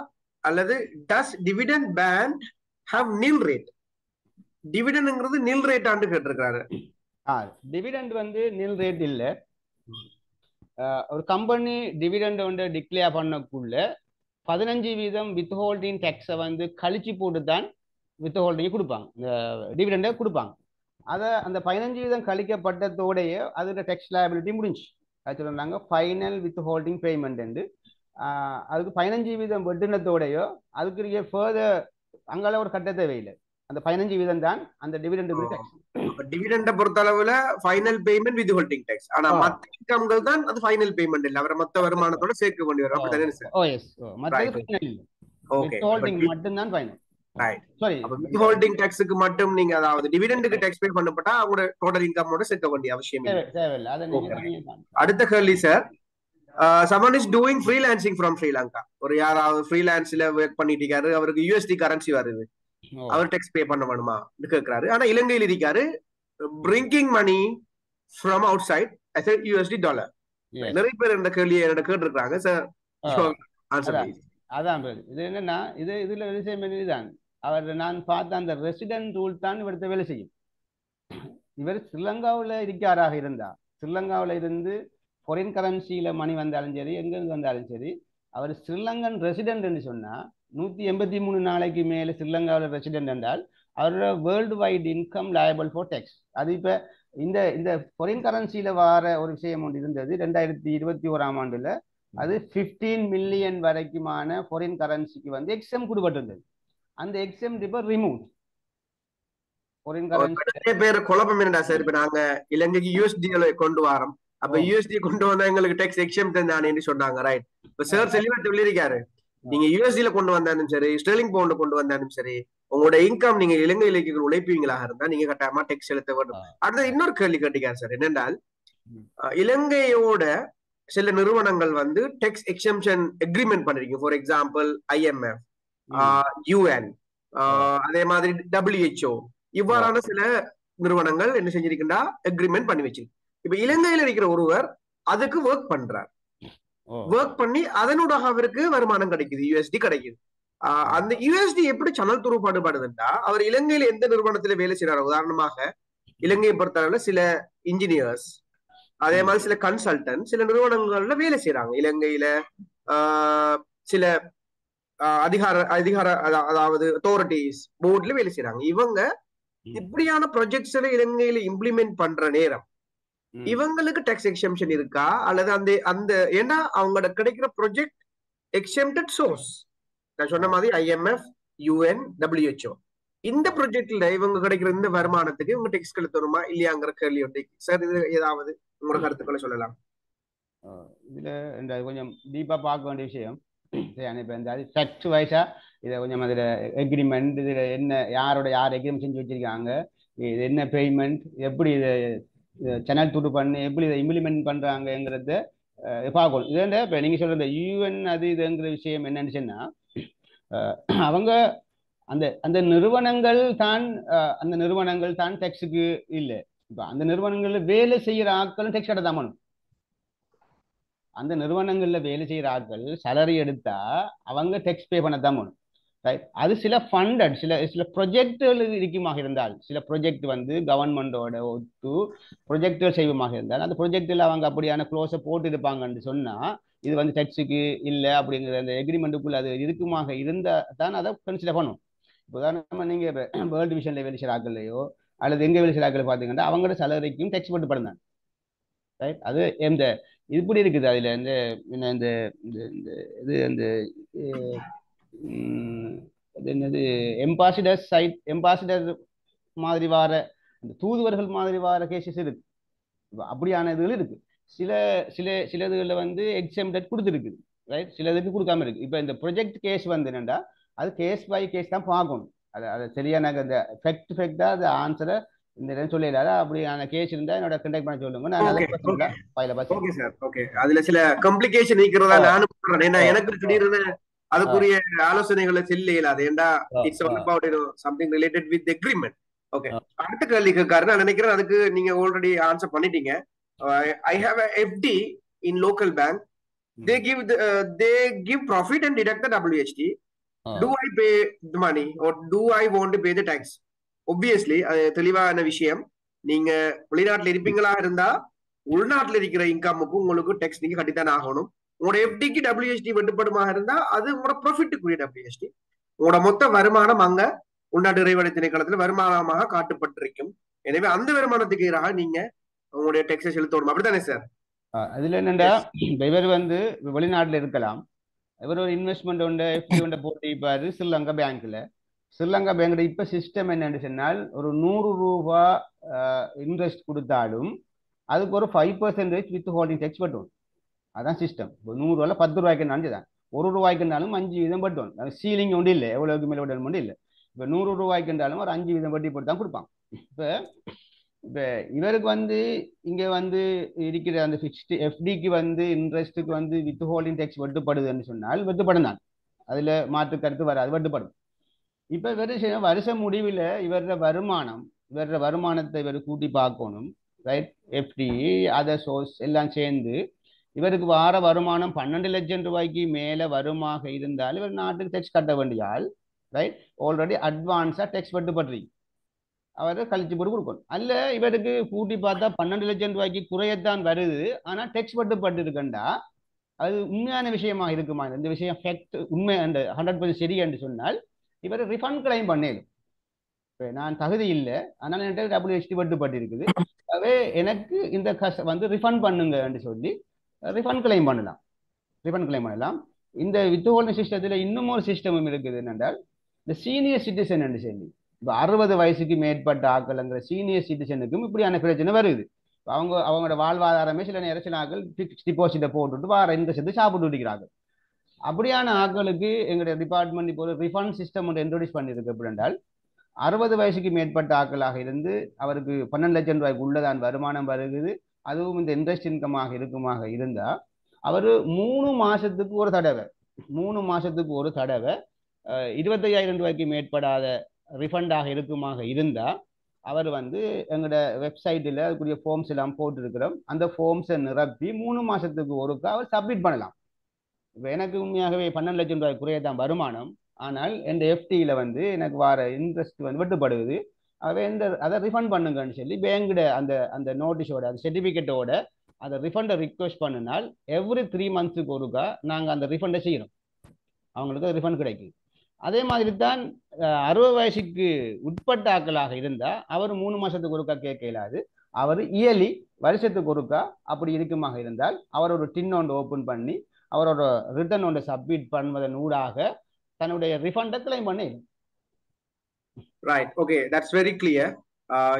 அல்லது டஸ் டிவிடெண்ட் பேண்ட் ஹேவ் நில் ரேட்? டிவிடெண்ட்ங்கிறது நில் ரேட் ஆண்டு கேட்டிருக்காரு. டிவிடெண்ட் வந்து நில் ரேட் இல்ல. ஒரு கம்பெனி டிவிடெண்ட் வந்து டிக்ளேர் பண்ணக்குள்ள 15% வித்ஹோல்டிங் டேக்ஸை வந்து கழிச்சு போட்டு தான் வித்ஹோல்டிங் கொடுப்பாங்க, இந்த டிவிடெண்டை கொடுப்பாங்க. அதை அந்த 15% கழிக்கப்பட்டதோடைய அதோட டேக்ஸ் லயபிலிட்டி முடிஞ்சு. அது சொல்றாங்க ஃபைனல் வித்ஹோல்டிங் பேமெண்ட். அதுக்கு 15% வெட்டினத்தோடையோ அதுக்குரிய ஃபர்தர் அங்கால ஒரு கட்ட தேவையில்லை. அந்த 15% தான் அந்த டிவிடெண்ட் டேக்ஸ். டிவிடெண்ட பொறுத்த அளவுல final payment withholding tax. ஆனா மத்த இன்கம்கள் தான் அது ஃபைனல் பேமெண்ட் இல்ல, அவர மொத்த வருமானத்தோட சேர்க்க வேண்டி வரும். அப்படிதானே சார்? ஓ எஸ், மத்தது ஃபைனல் இல்ல. ஓகே, ஹோல்டிங் மட்டும் தான் ஃபைனல். ரைட். சாரி, அப்ப வித் ஹோல்டிங் டாக்ஸ்க்கு மட்டும் நீங்க அதாவது டிவிடெண்டுக்கு டாக்ஸ் பே பண்ணப்பட்டா அவங்களோட டோட்டல் இன்கமோட சேர்க்க வேண்டிய அவசியம் இல்லை. தேவையில்லை. அதை நீங்க அடுத்த கேள்வி sir. someone is doing freelancing from Sri Lanka. ஒரு யாராவது ஃப்ரீலான்ஸ்ல ஒர்க் பண்ணிட்டு இருக்காரு, அவருக்கு USD கரன்சி வருது, அவர் டேக்ஸ் பே பண்ண வேணுமா கேட்கிறாரு. ஆனா இலங்கையில் இருக்காரு, bringing money from outside as a USD dollar. நிறைய பேர் இந்த கேள்வியை என்னோட கேட்டிருக்காங்க சார். Answer please. அதான் இது என்னன்னா, இதுல விஷயம் இதுதான். அவர் நான் பார்த்த அந்த ரெசிடென்ட் ரூல் தான் இவர்கிட்ட வேலை செய்யும். இவர் ஸ்ரீலங்காவில் இருக்காராக இருந்தா, ஸ்ரீலங்காவில் இருந்து ஃபாரின் கரன்சியில மணி வந்தாலும் சரி, எங்கிருந்து வந்தாலும் சரி, அவர் ஸ்ரீலங்கன் ரெசிடென்ட் என்று சொன்னா 183 நாளைக்கு மேல ஸ்ரீலங்காவில் ரெசிடென்ட் என்றால் அவரோட worldwide income liable for tax. அது இப்ப இந்த ஃபாரின் கரன்சியில வர ஒரு விஷயம் ஒன்று இருந்தது 2021ஆம் ஆண்டுல. அது 15 மில்லியன் வரைக்குமான ஃபாரின் கரன்சிக்கு வந்து எக்ஸம் கொடுப்பட்டிருந்தது. அந்த எக்ஸம் இப்ப ரிமூவ். ஃபாரின் கரன்சி பேர் குழப்பம் என்னடா சார்? இப்ப நாங்க இலங்கைக்கு USD கொண்டு வரோம், அப்ப USD கொண்டு வந்தா எங்களுக்கு டேக்ஸ் எக்ஸம்ஷன் தானே சொன்னாங்க, ரைட்? இப்ப சார் செல்வா சொல்லியிருக்காரு, நீங்க USD கொண்டு வந்தாலும் சரி, ஸ்டெர்லிங் பவுண்ட் கொண்டு வந்தாலும் சரி, உங்களோட இன்கம் நீங்க இலங்கை இலக்கிகள் உழைப்பீங்களாக இருந்தா நீங்க கட்டாயமா டேக்ஸ் செலுத்த வேண்டும். அடுத்து இன்னொரு கேள்வி கேட்டிருக்காரு சார். என்னென்றால் இலங்கையோட சில நிறுவனங்கள் வந்து டேக்ஸ் எக்ஸம்ஷன் எக்ரிமெண்ட் பண்ணிருக்கீங்க. ஃபார் எக்ஸாம்பிள் IMF, UN, அதே மாதிரி WHO, இவ்வாறான சில நிறுவனங்கள் என்ன செஞ்சிருக்கின்றா எக்ரிமெண்ட் பண்ணி வச்சிருக்கு. இப்ப இலங்கையில இருக்கிற ஒருவர் அதுக்கு ஒர்க் பண்றார், ஒர்க் பண்ணி அதனூடாக அவருக்கு வருமானம் கிடைக்குது, USD கிடைக்குது. அந்த USD எப்படி சனல் துருப்பாடுபடுதுன்னா, அவர் இலங்கையில எந்த நிறுவனத்துல வேலை செய்யறாரு, உதாரணமாக இலங்கையை பொறுத்தளவுல சில இன்ஜினியர்ஸ், அதே மாதிரி சில கன்சல்டன்ட் சில நிறுவனங்கள்ல வேலை செய்யறாங்க. இலங்கையில சில அதிகார அதாவது அத்தாரிட்டிஸ் போர்ட்ல வேலை செய்யறாங்க. இவங்க இப்படியான ப்ராஜெக்ட்ஸ் இலங்கையில இம்ப்ளிமெண்ட் பண்ற நேரம் இவங்களுக்கு டேக்ஸ் எக்ஸம்ஷன் இருக்கா, அல்லது அந்த ஏன்னா அவங்களோட கிடைக்கிற ப்ராஜெக்ட் எக்ஸம்டட் சோர்ஸ், நான் சொன்ன மாதிரி IMF, UN, WHO, இந்த ப்ராஜெக்ட்ல இவங்க கிடைக்கிற இந்த வருமானத்துக்கு இவங்க டேக்ஸ் கட்டணுமா இல்லையாங்கிற கேள்வி ஒன்று சார். இது ஏதாவது உங்களோட கருத்துக்களை சொல்லலாம்? இதுல இந்த கொஞ்சம் டீப்பா பார்க்க வேண்டிய விஷயம். ஃபேக்ட் வைஸா இதை கொஞ்சம் அதில் எக்ரிமெண்ட், இதில் என்ன யார் எக்ரிமெண்ட் செஞ்சு வச்சிருக்காங்க, இது என்ன பேமெண்ட், எப்படி இதை சேனல் துடு பண்ணி எப்படி இதை இம்ப்ளிமெண்ட் பண்றாங்கிறத பார்க்கணும். இது இப்போ நீங்க சொல்ற இந்த UN அது இதுங்கிற விஷயம் என்னன்னு சொன்னா, அவங்க அந்த நிறுவனங்கள் தான் டேக்ஸுக்கு இல்லை. இப்போ அந்த நிறுவனங்கள்ல வேலை செய்யற ஆட்களும் டேக்ஸ் கட்ட தான் பண்ணணும். அந்த நிறுவனங்கள்ல வேலை செய்யற ஆட்கள் சேலரி எடுத்தா அவங்க டேக்ஸ் பே பண்ண தான் பண்ணணும், ரைட்? அது சில ஃபண்டட் சில ப்ரொஜெக்டுகள் இருக்குமாக இருந்தால், சில ப்ரொஜெக்ட் வந்து கவர்மெண்டோட ஒத்து ப்ரொஜெக்டுகள் செய்வமாக இருந்தால், அந்த ப்ரொஜெக்டில் அவங்க அப்படியான க்ளோஸை போட்டு இருப்பாங்கன்னு சொன்னா இது வந்து டேக்ஸுக்கு இல்லை அப்படிங்கிற அந்த எக்ரிமெண்ட்டுக்குள்ள அது இருக்குமாக இருந்தால் தான் அதை கன்சிடர் பண்ணும். உதாரணமாக நீங்கள் வேர்ல்டு விஷனில் வேலை செய்கிறாக்கலையோ அல்லது எங்கே வேலை செய்கிறாக்கள் பார்த்தீங்கன்னா அவங்களோட சேலரிக்கும் டேக்ஸ் போட்டு படுந்தாங்க. ரைட், அது இந்த இப்படி இருக்குது. அதில் இந்த இந்த இந்த இது அந்த அது என்னது எம்பாசிடர் சைட் எம்பாசிடர் மாதிரி வார இந்த தூதுவர்கள் மாதிரி வார கேசஸ் இருக்கு. அப்படியான இதுகள் இருக்கு. சில சில சிலதுகளில் வந்து எக்ஸாம்டட் கொடுத்துருக்குது. ரைட், சிலதுக்கு கொடுக்காம இருக்கு. இப்போ இந்த ப்ரொஜெக்ட் கேஸ் வந்து என்னென்னா அது கேஸ் பை கேஸ் தான் பார்க்கணும். அதை சரியான அந்த ஃபேக்டா அது ஆன்சரை இந்த சொல்லல. அப்படியான கேஸ் இருந்தா என்னோட கண்டக்ட் பண்ண சொல்லுங்க. நான் ஓகே சார். ஓகே, அதுல சில காம்ப்ளிகேஷன் இருக்கிறதா நானும் சொல்றேன். ஏன்னா எனக்கு திடீர்னு அதுக்குரிய ஆலோசனைகளை செல்ல அது ஏண்டா it's all about something related with agreement. Okay, அடுத்த கேள்விக்கு காரணம் நான் நினைக்கிறேன் அதுக்கு நீங்க ஆல்ரெடி ஆன்சர் பண்ணிட்டீங்க. I have a FD in local bank. They give profit and deduct the WHT. Do I pay the money or do I want to pay the tax? Obviously தெளிவான விஷயம். நீங்க வெளிநாட்டுல இருப்பீங்களா இருந்தா உள்நாட்டுல இருக்கிற இன்கமுக்கு உங்களுக்கு டேக்ஸ் நீங்க கட்டித்தான் ஆகணும். உங்களோட எஃப்டிக்கு WHT வெட்டுப்படுமாக இருந்தா அது உங்களோட ப்ராஃபிட்டுக்குரிய WHT. உங்களோட மொத்த வருமானம் அங்க உள்நாட்டு இறைவழி திணைக்களத்துல வருமானமாக காட்டப்பட்டிருக்கும். எனவே அந்த வருமானத்துக்கு எதிராக நீங்க உங்களுடைய டேக்ஸை செலுத்தணும். அப்படித்தானே சார்? அதுல என்னண்டா இவர் வந்து வெளிநாட்டுல இருக்கலாம். இவர் ஒரு இன்வெஸ்ட்மெண்ட் உண்டு எஃப்டி உண்ட போட்டிப்பாரு ஸ்ரீலங்கா பேங்க்ல. ஸ்ரீலங்கா பேங்க்ல இப்ப சிஸ்டம் என்னன்னு சொன்னால் ஒரு 100 ரூபா இன்ட்ரெஸ்ட் கொடுத்தாலும் அதுக்கு ஒரு 5% வித் ஹோல்டிங் டேக்ஸ் பட்டுவோம். அதான் சிஸ்டம். இப்போ 100 ரூபாய் 10 ரூபாய்க்கு தான் 1 ரூபாய்க்குனாலும் 5 வீதம் பட்டுவோம். சீலிங் ஒன்றும் இல்லை, எவ்வளவுக்கு மேலே விட ஒன்றும் இல்லை. இப்போ 100 ரூபாய்க்குன்றாலும் ஒரு 5 வீதம் வட்டி போட்டு தான் கொடுப்பாங்க. இப்போ இவருக்கு வந்து இங்க வந்து இருக்கிற அந்த ஃபிக்ஸ்டு எஃப்டிக்கு வந்து இன்ட்ரெஸ்ட்டுக்கு வந்து வித் ஹோல்டிங் டேக்ஸ் வெட்டுப்படுதுன்னு சொன்னால் வெட்டுப்படும் தான். அதுல மாற்று கருத்து வராது, வெட்டுப்படும். இப்ப இவர் வருஷ முடிவில் இவர வருமானத்தை இவர் கூட்டி பார்க்கணும். ரைட், எஃப்டி அதர் சோர்ஸ் எல்லாம் சேர்ந்து இவருக்கு வார வருமானம் 12 லட்சம் ரூபாய்க்கு மேல வருமாக இருந்தால் இவர் நாட்டுக்கு டேக்ஸ் கட்ட வேண்டிய ஆள். ரைட், ஆல்ரெடி அட்வான்ஸா டேக்ஸ் வெட்டுப்படுறீங்க, அவர் கழிச்சு போட்டு கொடுக்கணும். அல்ல இவருக்கு கூட்டி பார்த்தா 12 லட்சம் ரூபாய்க்கு குறையத்தான் வருது, ஆனா டேக்ஸ் வெட்டுப்பட்டு இருக்கண்டா அது உண்மையான விஷயமா இருக்குமா? இந்த விஷயம் ஃபேக்ட் உண்மை 100% சரி என்று சொன்னால் இவர் ரிஃபண்ட் கிளைம் பண்ணிடும். இப்போ நான் தகுதி இல்லை, ஆனால் என்கிட்ட WHT வெட்டுப்பட்டு இருக்குது, அவே எனக்கு இந்த வந்து ரிஃபண்ட் பண்ணுங்க என்று சொல்லி ரிஃபண்ட் கிளைம் பண்ணலாம். இந்த வித் ஹோல்டிங் சிஸ்டத்தில் இன்னும் ஒரு சிஸ்டமும் இருக்குது. என்னென்றால் இந்த சீனியர் சிட்டிசன் என்று சொல்லி இப்போ 60 வயசுக்கு மேற்பட்ட ஆக்கள்ங்கிற சீனியர் சிட்டிசனுக்கும் இப்படியான பிரச்சனை வருது. அவங்களோட வாழ்வாதாரமே சில நேரம் சில ஆக்கள் ஃபிக்ஸ்ட் டிபாசிட்டை போட்டுட்டு வார இந்த சேர்த்து சாப்பிட்டு விட்டுக்கிறாங்க. அப்படியான ஆக்களுக்கு எங்களுடைய டிபார்ட்மெண்ட் இப்போ ஒரு ரிஃபண்ட் சிஸ்டம் ஒன்று இன்ட்ரோடியூஸ் பண்ணியிருக்கு. எப்படி என்றால் 60 வயசுக்கு மேற்பட்ட ஆக்களாக இருந்து அவருக்கு 12 லட்சம் ரூபாய்க்கு உள்ளதான் வருமானம் வருகிறது, அதுவும் இந்த இன்ட்ரெஸ்ட் இன்கமாக இருந்தா அவர் 3 மாசத்துக்கு ஒரு தடவை 25,000 ரூபாய்க்கு மேற்படாத ரிஃபண்டாக இருந்தா அவர் வந்து எங்களோட வெப்சைட்டில் அதுக்குரிய ஃபார்ம்ஸ் எல்லாம் போட்டிருக்கிறோம். அந்த ஃபார்ம்ஸை நிரப்பி 3 மாசத்துக்கு ஒருக்கா அவர் சப்மிட் பண்ணலாம். இப்போ எனக்கு உண்மையாகவே 12 லட்சம் ரூபாய் குறையதான் வருமானம், ஆனால் இந்த எஃப்டியில் வந்து எனக்கு வர இன்ட்ரெஸ்ட் வந்து வெட்டுப்படுது, அதை ரிஃபண்ட் பண்ணுங்கன்னு சொல்லி பேங்கோட அந்த நோட்டீஸோட அந்த சர்டிஃபிகேட்டோட அதை ரிஃபண்டை ரிக்வெஸ்ட் பண்ணினால் எவ்ரி 3 மந்த்ஸுக்கு ஒருக்கா நாங்கள் அந்த ரிஃபண்டை செய்கிறோம், அவங்களுக்கு ரிஃபண்ட் கிடைக்குது. அதே மாதிரி தான் 60 வயசுக்கு உட்பட்ட ஆக்களாக இருந்தால் அவர் 3 மாசத்துக்கு ஒருக்கா கேட்க இயலாது, அவர் இயர்லி வருஷத்துக்கு ஒருக்கா அப்படி இருக்குமாக இருந்தால் அவர் ஒரு டின் ஒன்று ஓப்பன் பண்ணி அவரோட ரிட்டர்ன் ஒன்று சப்மிட் பண்ணுவதன் ஊடாக தன்னுடைய ரிஃபண்டை கிளைம் பண்ணி. Right, okay, that's very clear.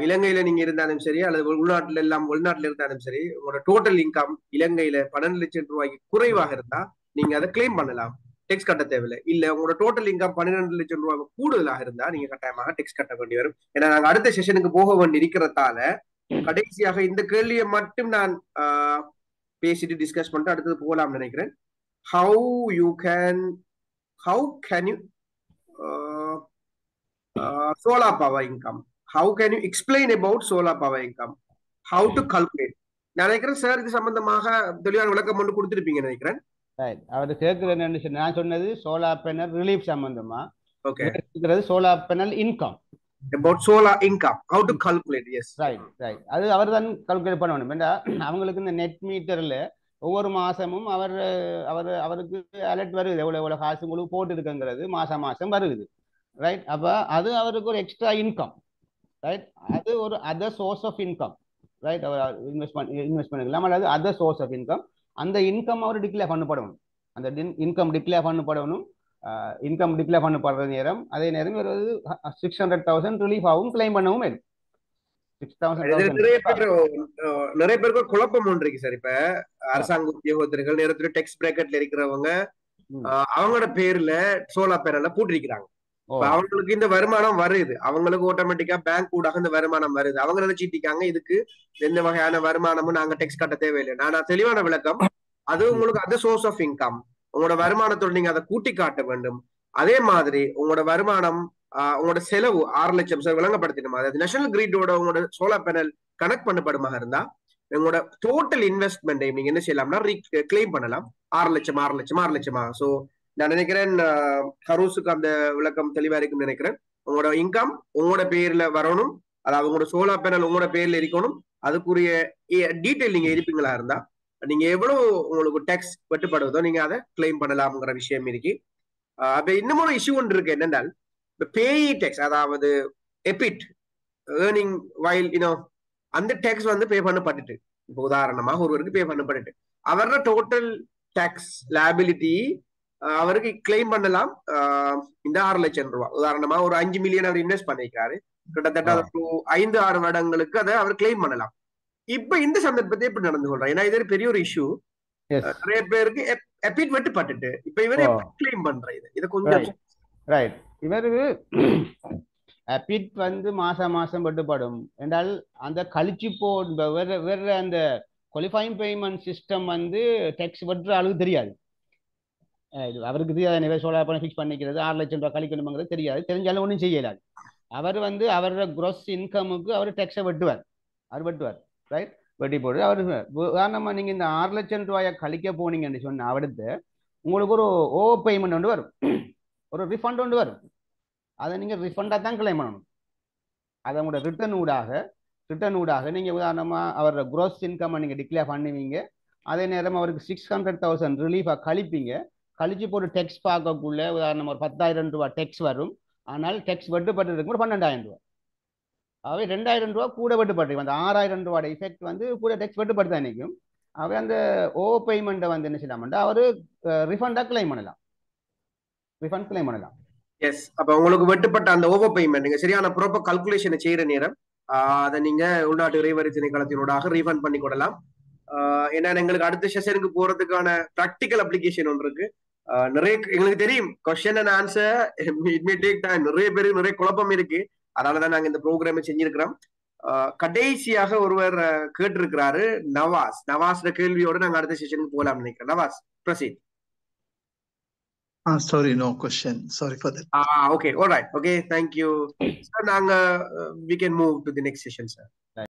இலங்கையில நீங்க இருந்தாலும் சரி அல்லது வெளிநாட்டுல இருந்தாலும் சரி, உங்களோட டோட்டல் இன்கம் இலங்கையில 12 லட்சம் ரூபாய்க்கு குறைவாக இருந்தா நீங்க அதை கிளைம் பண்ணலாம், டெக்ஸ் கட்ட தேவையில்லை. இல்ல உங்களோட டோட்டல் இன்கம் 12 லட்சம் ரூபாய் கூடுதலாக இருந்தா நீங்க கட்டாயமாக டெக்ஸ் கட்ட வேண்டி வரும். ஏன்னா நாங்க அடுத்த செஷனுக்கு போக வேண்டி இருக்கிறதால கடைசியாக இந்த கேள்வியை மட்டும் நான் பேசிட்டு டிஸ்கஸ் பண்ணிட்டு அடுத்தது போகலாம்னு நினைக்கிறேன். how can you solar power income, how can you explain about solar power income, how to calculate? நான் நினைக்கிறேன் சார் இது சம்பந்தமாக தெளிவான விளக்கம் ஒன்று கொடுத்திருப்பீங்க நினைக்கிறேன். அவர் கேட்கிறது நான் சொன்னது சோலார் பேனல் ரிலீஃப் சம்பந்தமா. Okay, solar panel income, about solar income, how to calculate? Yes, right. அது அவர் தான் கால்குலேட் பண்ணணும். அவங்களுக்கு இந்த நெட் மீட்டர்ல ஒவ்வொரு மாசமும் அவருக்கு அலர்ட் வருது, எவ்வளவு காசு உங்களுக்கு போட்டு இருக்குங்கிறது மாசம் வருது. ரைட். அப்போ அது அவருக்கு ஒரு எக்ஸ்ட்ரா இன்கம், ரைட். அது ஒரு other source of income, right. அவர் இன்வெஸ்ட்மெண்ட் இல்லாமல் அது அதர் சோர்ஸ் ஆஃப் இன்கம். அந்த இன்கம் அவர் டிக்ளேர் பண்ணப்படணும். அந்த இன்கம் டிக்ளேர் பண்ணப்படணும். இன்கம் டிக்ளேர் பண்ணப்படுற நேரம் அதே நேரம் ஒரு 600,000 ரிலீஃப் ஆகும், கிளைம் பண்ணவும் இருக்கு. நிறைய பேருக்கு ஒரு குழப்பம் ஒன்று இருக்கு சார். இப்ப அரசாங்க உத்தியோகத்தர்கள் நேரத்துல டெக்ஸ் பிராக்கெட்ல இருக்கிறவங்க அவங்களோட பேர்ல சோலார் பேனல்ல போட்டிருக்கிறாங்க. அவங்களுக்கு இந்த வருமானம் வருது, அவங்களுக்கு ஆட்டோமேட்டிக்கா பேங்க் ஊடாக இந்த வருமானம் வருது. அவங்க நினைச்சிட்டாங்க இதுக்கு எந்த வகையான வருமானமும் நாங்க டெக்ஸ் கட்ட தேவையில்லை. நான் தெளிவான விளக்கம், அது உங்களுக்கு அது சோர்ஸ் ஆஃப் இன்கம். உங்களோட வருமானத்தோட நீங்க அதை கூட்டி காட்ட வேண்டும். அதே மாதிரி உங்களோட வருமானம் உங்களோட செலவு 6 லட்சம் சார் விளங்கப்படுத்தினோம். அதாவது நேஷனல் கிரிடோட உங்களோட சோலார் பேனல் கனெக்ட் பண்ணப்படுமாக இருந்தா உங்களோட டோட்டல் இன்வெஸ்ட்மெண்ட் நீங்க என்ன செய்யலாம்னா கிளைம் பண்ணலாம். 6 லட்சமா. சோ நான் நினைக்கிறேன் ஹரூஸுக்கு அந்த விளக்கம் தெளிவா இருக்குன்னு நினைக்கிறேன். உங்களோட இன்கம் உங்களோட பேர்ல வரணும், அதாவது உங்களோட சோலார் பேனல் உங்களோட பேர்ல இருக்கணும். அதுக்குரிய டீட்டெயில் நீங்க இருப்பீங்களா இருந்தா நீங்க எவ்வளவு உங்களுக்கு டேக்ஸ் வெட்டுப்படுவதோ நீங்க அதை கிளைம் பண்ணலாம்ங்கிற விஷயம் இருக்கு. அப்ப இன்னும் ஒரு இஷ்யூ ஒன்று இருக்கு. என்னென்னால் பேயி டேக்ஸ், அதாவது எபிட் ஏர்னிங் வைல் அந்த டேக்ஸ் வந்து பே பண்ணப்பட்டுட்டு, இப்போ உதாரணமாக ஒருவருக்கு பே பண்ணப்பட்டுட்டு அவரோட டோட்டல் டேக்ஸ் லைபிலிட்டி அவருக்கு கிளைம் பண்ணலாம் இந்த 6 லட்சம் ரூபாய். உதாரணமா ஒரு 5 மில்லியன் அவர் இன்வெஸ்ட் பண்ணிருக்காரு, கிட்டத்தட்ட 5-6 வருடங்களுக்கு அதை அவர் கிளைம் பண்ணலாம். இப்ப இந்த சந்தர்ப்பத்தை எப்படி நடந்து கொள்றேன்? ஏன்னா இது பெரிய ஒரு இஷ்யூ. நிறைய பேருக்கு எபிட் வெட்டுப்பட்டுட்டு இப்ப இவரு கிளைம் பண்றது இது கொஞ்சம் ரைட். இவருக்கு எபிட் வந்து மாசம் வெட்டுப்படும் என்றால் அந்த கழிச்சு வேற அந்த குவாலிஃபைங் பேமெண்ட் சிஸ்டம் வந்து டேக்ஸ் வெட்டுற அளவுக்கு தெரியாது அவருக்கு. தெரியாது சோலார் பேனல் ஃபிக்ஸ் பண்ணிக்கிறது 6 லட்சம் ரூபாய் கழிக்கணுங்கிறது தெரியாது. தெரிஞ்சாலும் ஒன்றும் செய்யலாது. அவர் வந்து அவரோட குரோஸ் இன்கமுக்கு அவர் டேக்ஸை வெட்டுவார். ரைட். வெட்டி போட்டு அவர் உதாரணமா நீங்க இந்த 6 லட்சம் ரூபாயை கழிக்க போனீங்கன்னு சொன்ன அடுத்து உங்களுக்கு ஒரு ஓவர் பேமெண்ட் ஒன்று வரும், ஒரு ரிஃபண்ட் ஒன்று வரும். அதை நீங்க ரிஃபண்டா தான் கிளைம் பண்ணணும். அதை உங்களோட ரிட்டர்ன் ஊடாக நீங்க உதாரணமா அவரோட குரோஸ் இன்கம் நீங்க டிக்ளேர் பண்ணுவீங்க. அதே நேரம் அவருக்கு 600,000 ரிலீஃபா கழிப்பீங்க. கழிச்சு போட்டு டெக்ஸ் பார்க்கக்குள்ள உதாரணம் ஒரு 10,000 ரூபாய் டெக்ஸ் வரும். ஆனால் டெக்ஸ் வெட்டுப்பட்டு இருக்கும் 12,000 ரூபாய். அவை 2,000 ரூபாய் கூட வெட்டுப்பட்டு அந்த 6,000 ரூபாய் எஃபெக்ட் வந்து கூட டெக்ஸ் வெட்டுப்பட்டு தான் நிற்கும். அவை அந்த ஓவர் பேமெண்ட்டை வந்து என்ன செய்யலாம்டா அவரு ரிஃபண்டா கிளைம் பண்ணலாம். எஸ். அப்ப உங்களுக்கு வெட்டுப்பட்ட அந்த ஓவர் பேமெண்ட் நீங்க சரியான ப்ராப்பர் கால்குலேஷனை செய்யற நேரம் அதை நீங்க உள்நாட்டு இறைவரி திணைக்களத்தினூடாக ரீஃபண்ட் பண்ணி கொள்ளலாம். ஏன்னா எங்களுக்கு அடுத்த செஷனுக்கு போறதுக்கான ப்ராக்டிக்கல் அப்ளிகேஷன் ஒன்று இருக்கு. நிறைய எங்களுக்கு தெரியும் question and answer it may take time. நிறைய பேருக்கு நிறைய குழப்பம் இருக்கு. அதனாலதான் நாங்க இந்த ப்ரோக்ராமை செஞ்சிருக்கிறோம். கடைசியாக ஒருவர் கேட்டிருக்கிறாரு, நவாஸ் கேள்வியோட நாங்க அடுத்த செஷனுக்கு போகலாம் நினைக்கிறேன். Nawaz, proceed. Sorry, no question. Sorry for that. Okay, all right. Okay, thank you. Sir, we can move to the next session, sir.